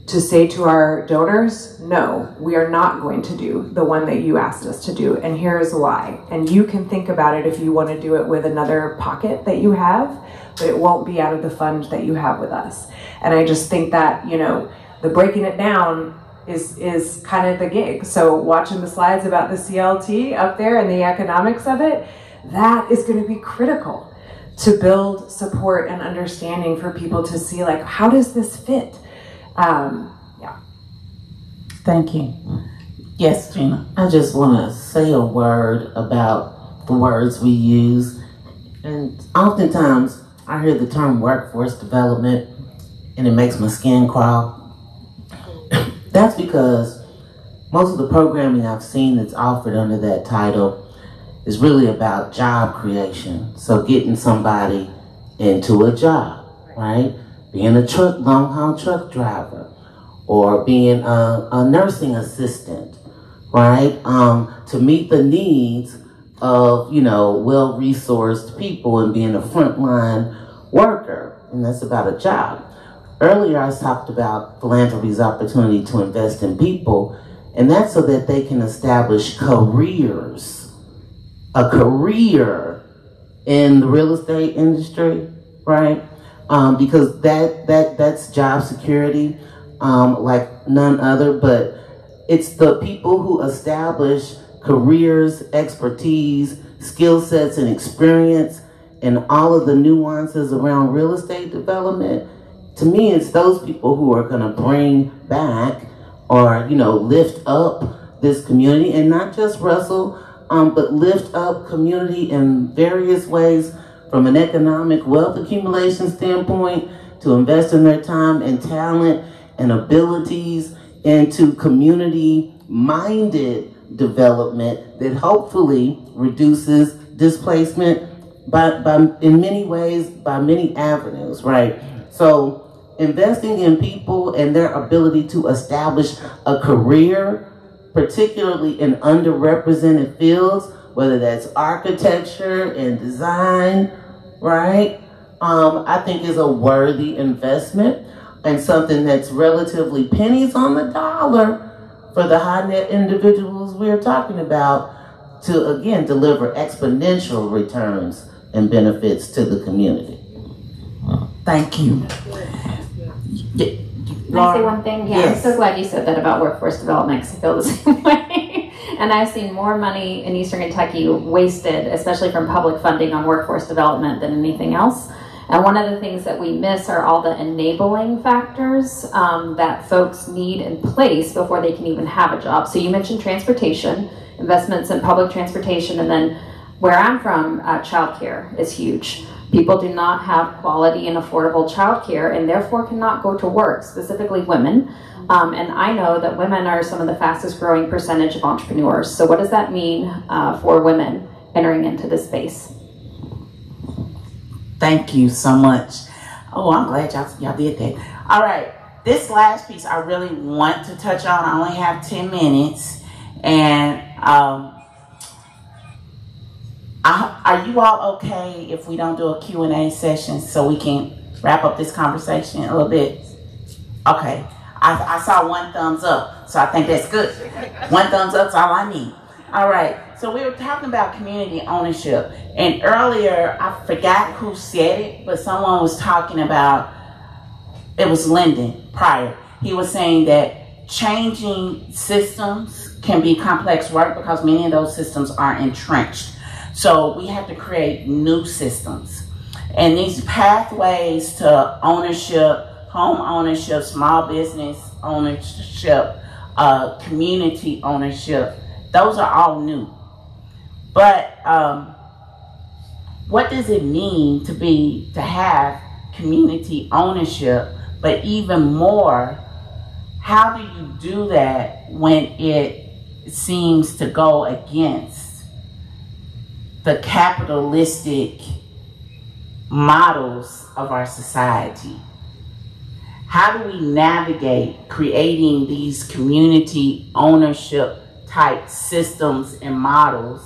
to say to our donors, no, we are not going to do the one that you asked us to do, and here's why. And you can think about it if you want to do it with another pocket that you have, but it won't be out of the fund that you have with us. And I just think that, you know, the breaking it down is kind of the gig. So watching the slides about the CLT up there and the economics of it, that is going to be critical to build support and understanding for people to see, like, how does this fit? Yeah. Thank you. Yes, Jeana. I just want to say a word about the words we use. And oftentimes I hear the term workforce development and it makes my skin crawl. That's because most of the programming I've seen that's offered under that title is really about job creation. So getting somebody into a job, right? Being a long-haul truck driver, or being a nursing assistant, right? To meet the needs of, you know, well-resourced people and being a frontline worker, and that's about a job. Earlier, I talked about philanthropy's opportunity to invest in people, and that's so that they can establish careers, a career in the real estate industry, right? Because that's job security like none other, but it's the people who establish careers, expertise, skill sets, and experience, and all of the nuances around real estate development. To me, it's those people who are going to bring back or, you know, lift up this community, and not just Russell, but lift up community in various ways, from an economic wealth accumulation standpoint, to invest in their time and talent and abilities into community-minded development that hopefully reduces displacement in many ways, by many avenues, right? So investing in people and their ability to establish a career, particularly in underrepresented fields, whether that's architecture and design, right? I think is a worthy investment, and something that's relatively pennies on the dollar for the high net individuals we're talking about, to again deliver exponential returns and benefits to the community. Thank you. Can I say one thing? Yeah, Yes. I'm so glad you said that about workforce development, because I feel the same way. And I've seen more money in Eastern Kentucky wasted, especially from public funding, on workforce development than anything else. And one of the things that we miss are all the enabling factors that folks need in place before they can even have a job. So you mentioned transportation, investments in public transportation, and then where I'm from, childcare is huge. People do not have quality and affordable childcare, and therefore cannot go to work, specifically women. And I know that women are some of the fastest growing percentage of entrepreneurs. So what does that mean for women entering into this space? Thank you so much. Oh, I'm glad y'all did that. All right, this last piece I really want to touch on. I only have 10 minutes, and are you all okay if we don't do a Q&A session so we can wrap up this conversation a little bit? Okay, I saw one thumbs up, so I think that's good. One thumbs up's all I need. All right, so we were talking about community ownership, and earlier, I forgot who said it, but someone was talking about, it was Lyndon Pryor. He was saying that changing systems can be complex work because many of those systems are entrenched. So we have to create new systems. And these pathways to ownership, home ownership, small business ownership, community ownership, those are all new. But what does it mean to have community ownership? But even more, how do you do that when it seems to go against the capitalistic models of our society? How do we navigate creating these community ownership type systems and models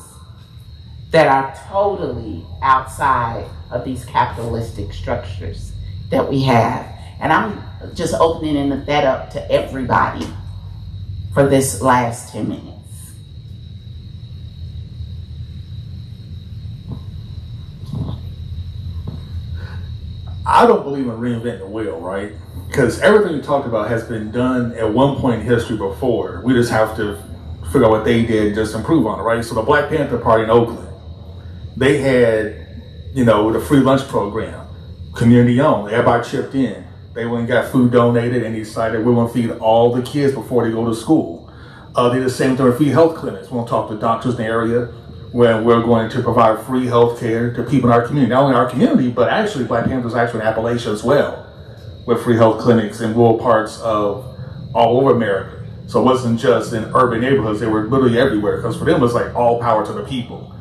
that are totally outside of these capitalistic structures that we have. And I'm just opening that up to everybody for this last 10 minutes. I don't believe in reinventing the wheel, right? Because everything we talked about has been done at one point in history before. We just have to figure out what they did and just improve on it, right? So the Black Panther Party in Oakland, they had, the free lunch program, community owned. Everybody chipped in. They went and got food donated and decided we want to feed all the kids before they go to school. They did the same thing with free health clinics. We want to talk to doctors in the area where we're going to provide free health care to people in our community. Not only our community, but actually Black Panthers actually in Appalachia as well, with free health clinics in rural parts of all over America. So it wasn't just in urban neighborhoods, they were literally everywhere, because for them it was like all power to the people.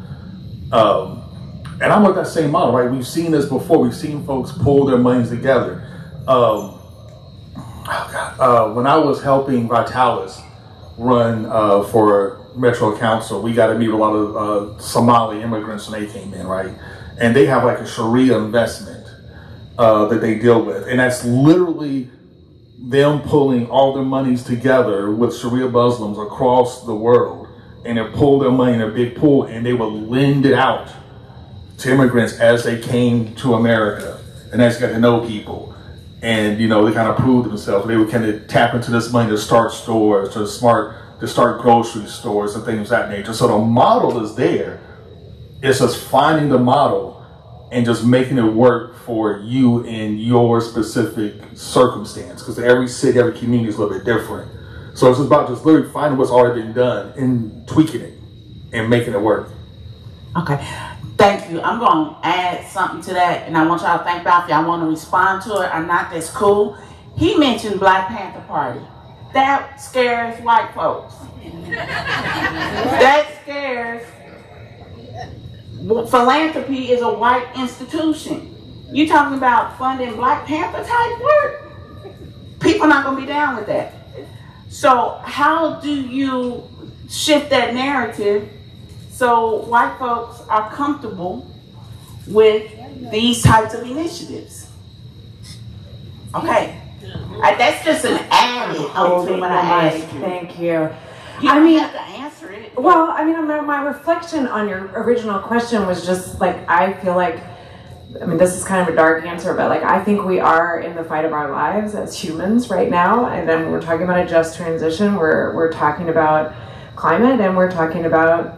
And I'm with that same model, right? We've seen this before. We've seen folks pull their monies together. When I was helping Vitalis run for Metro Council, we got to meet a lot of Somali immigrants when they came in, right? And they have like a Sharia investment that they deal with. And that's literally them pulling all their monies together with Sharia Muslims across the world. And they pull their money in a big pool and they will lend it out to immigrants as they came to America and as they got to know people. And, they kind of proved themselves. They would kind of tap into this money to start stores, to start grocery stores and things of that nature. So the model is there. It's just finding the model and just making it work for you in your specific circumstance. Because every city, every community is a little bit different. So it's about just literally finding what's already been done and tweaking it and making it work. Okay, thank you. I'm going to add something to that, and I want y'all to think about if y'all want to respond to it or not. That's cool. He mentioned Black Panther Party. That scares white folks. That scares. Philanthropy is a white institution. You talking about funding Black Panther type work? People are not going to be down with that. So how do you shift that narrative so white folks are comfortable with these types of initiatives? Okay. That's just an added to what I asked you. Thank you. You don't have to answer it. Well, my reflection on your original question was just like, I feel like, this is kind of a dark answer, but like, I think we are in the fight of our lives as humans right now. And then we're talking about a just transition. We're talking about climate, and we're talking about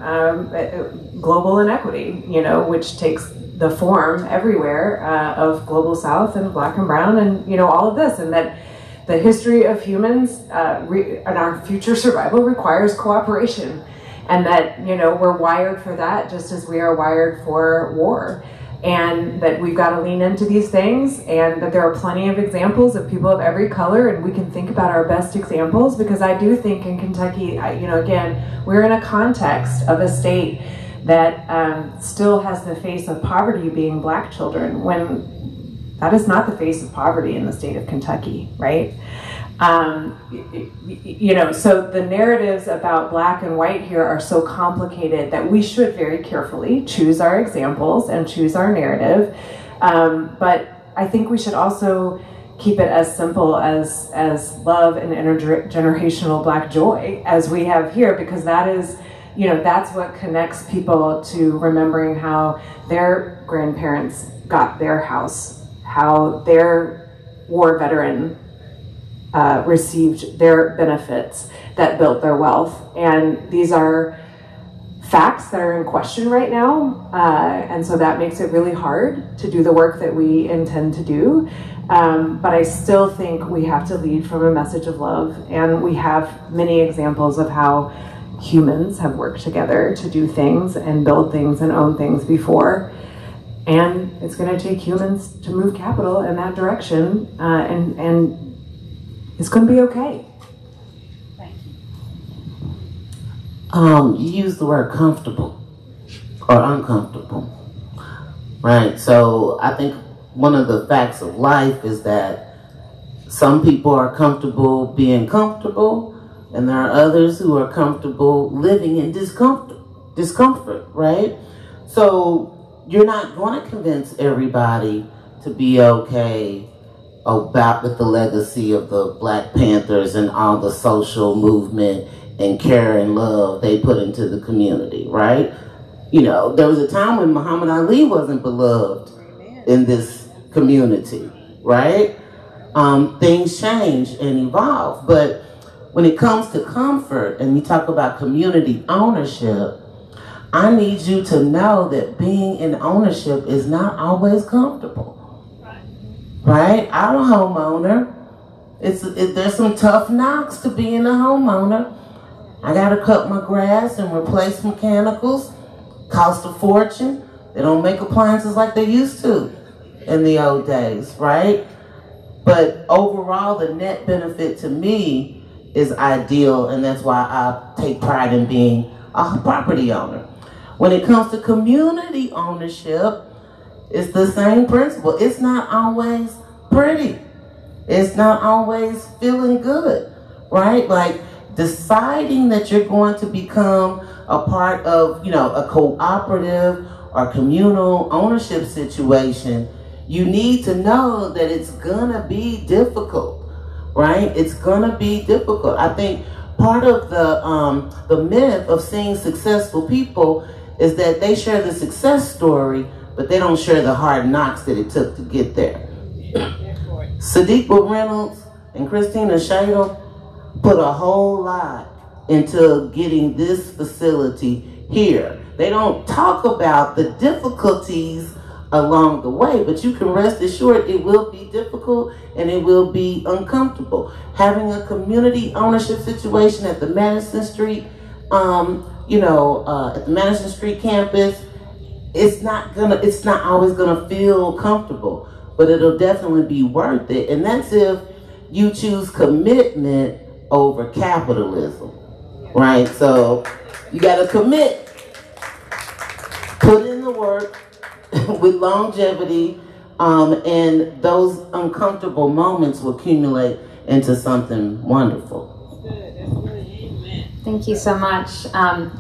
global inequity, which takes the form everywhere of global South and Black and brown and, all of this. And that the history of humans and our future survival requires cooperation. And that, we're wired for that just as we are wired for war. And that we've got to lean into these things, and that there are plenty of examples of people of every color, and we can think about our best examples, because I do think in Kentucky, again, we're in a context of a state that still has the face of poverty being Black children, when that is not the face of poverty in the state of Kentucky, right? So the narratives about Black and white here are so complicated that we should very carefully choose our examples and choose our narrative. But I think we should also keep it as simple as love and intergenerational Black joy as we have here, because that is, that's what connects people to remembering how their grandparents got their house, how their war veteran received their benefits that built their wealth. And these are facts that are in question right now. And so that makes it really hard to do the work that we intend to do. But I still think we have to lead from a message of love. And we have many examples of how humans have worked together to do things and build things and own things before. And it's going to take humans to move capital in that direction. And it's going to be okay. Thank You use the word comfortable or uncomfortable, right? So I think one of the facts of life is that some people are comfortable being comfortable, and there are others who are comfortable living in discomfort, right? So you're not going to convince everybody to be okay about with the legacy of the Black Panthers and all the social movement and care and love they put into the community, right? You know, there was a time when Muhammad Ali wasn't beloved in this community, right? Things change and evolve, but when it comes to comfort and you talk about community ownership, I need you to know that being in ownership is not always comfortable. Right? I'm a homeowner. There's some tough knocks to being a homeowner. I gotta cut my grass and replace mechanicals. Cost a fortune. They don't make appliances like they used to in the old days, right? But overall, the net benefit to me is ideal, and that's why I take pride in being a property owner. When it comes to community ownership, it's the same principle. It's not always pretty. It's not always feeling good, right? Like deciding that you're going to become a part of, you know, a cooperative or communal ownership situation, you need to know that it's gonna be difficult, right? It's gonna be difficult. I think part of the myth of seeing successful people is that they share the success story, but they don't share the hard knocks that it took to get there. Sadiqa Reynolds and Christina Shadle put a whole lot into getting this facility here. They don't talk about the difficulties along the way, but you can rest assured it will be difficult and it will be uncomfortable. Having a community ownership situation at the Madison Street, at the Madison Street campus, it's not always gonna feel comfortable, but it'll definitely be worth it. And that's if you choose commitment over capitalism, right? So you gotta commit, put in the work with longevity, and those uncomfortable moments will accumulate into something wonderful. Thank you so much.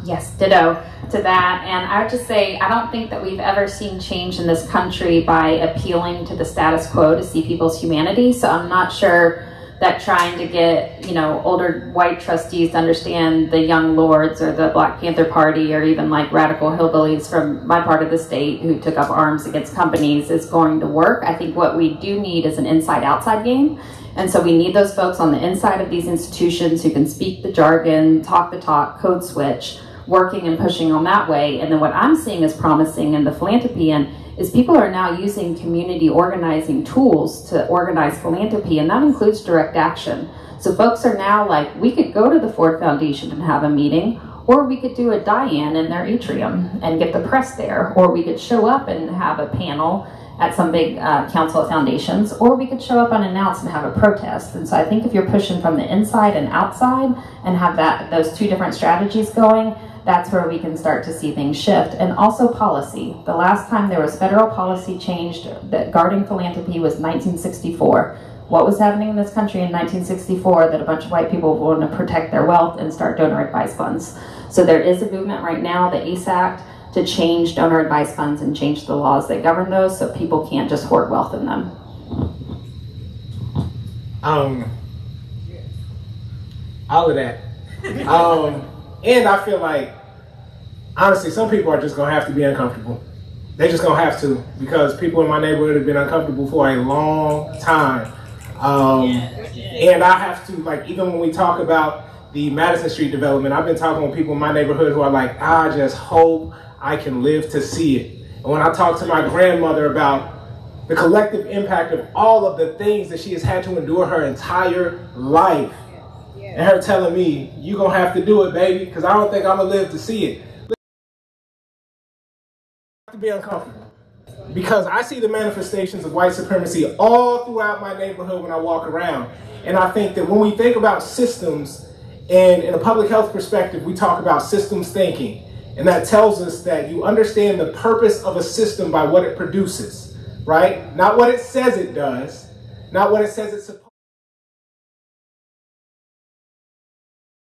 Yes, ditto to that. And I would just say, I don't think that we've ever seen change in this country by appealing to the status quo to see people's humanity. So I'm not sure that trying to get, older white trustees to understand the young lords or the Black Panther Party or even like radical hillbillies from my part of the state who took up arms against companies is going to work. I think what we do need is an inside-outside game. And so we need those folks on the inside of these institutions who can speak the jargon, talk the talk, code switch, working and pushing on that way. And then what I'm seeing is promising in the philanthropy end is people are now using community organizing tools to organize philanthropy, and that includes direct action. So folks are now like, we could go to the Ford Foundation and have a meeting, or we could do a die-in in their atrium and get the press there, or we could show up and have a panel at some big council of foundations, or we could show up unannounced and have a protest. And so I think if you're pushing from the inside and outside and have those two different strategies going, that's where we can start to see things shift. And also policy. The last time there was federal policy changed that guarding philanthropy was 1964. What was happening in this country in 1964 that a bunch of white people wanted to protect their wealth and start donor advised funds? So there is a movement right now, the ACE Act, to change donor advised funds and change the laws that govern those so people can't just hoard wealth in them. All of that. And I feel like, honestly, some people are just going to have to be uncomfortable. They're just going to have to, because people in my neighborhood have been uncomfortable for a long time. And I have to, even when we talk about the Madison Street development, I've been talking with people in my neighborhood who are like, I just hope I can live to see it. And when I talk to my grandmother about the collective impact of all of the things that she has had to endure her entire life, and her telling me, you're going to have to do it, baby, because I don't think I'm going to live to see it. I have to be uncomfortable. Because I see the manifestations of white supremacy all throughout my neighborhood when I walk around. And I think that when we think about systems, and in a public health perspective, we talk about systems thinking. And that tells us that you understand the purpose of a system by what it produces, right? Not what it says it does, not what it says it's supposed to do.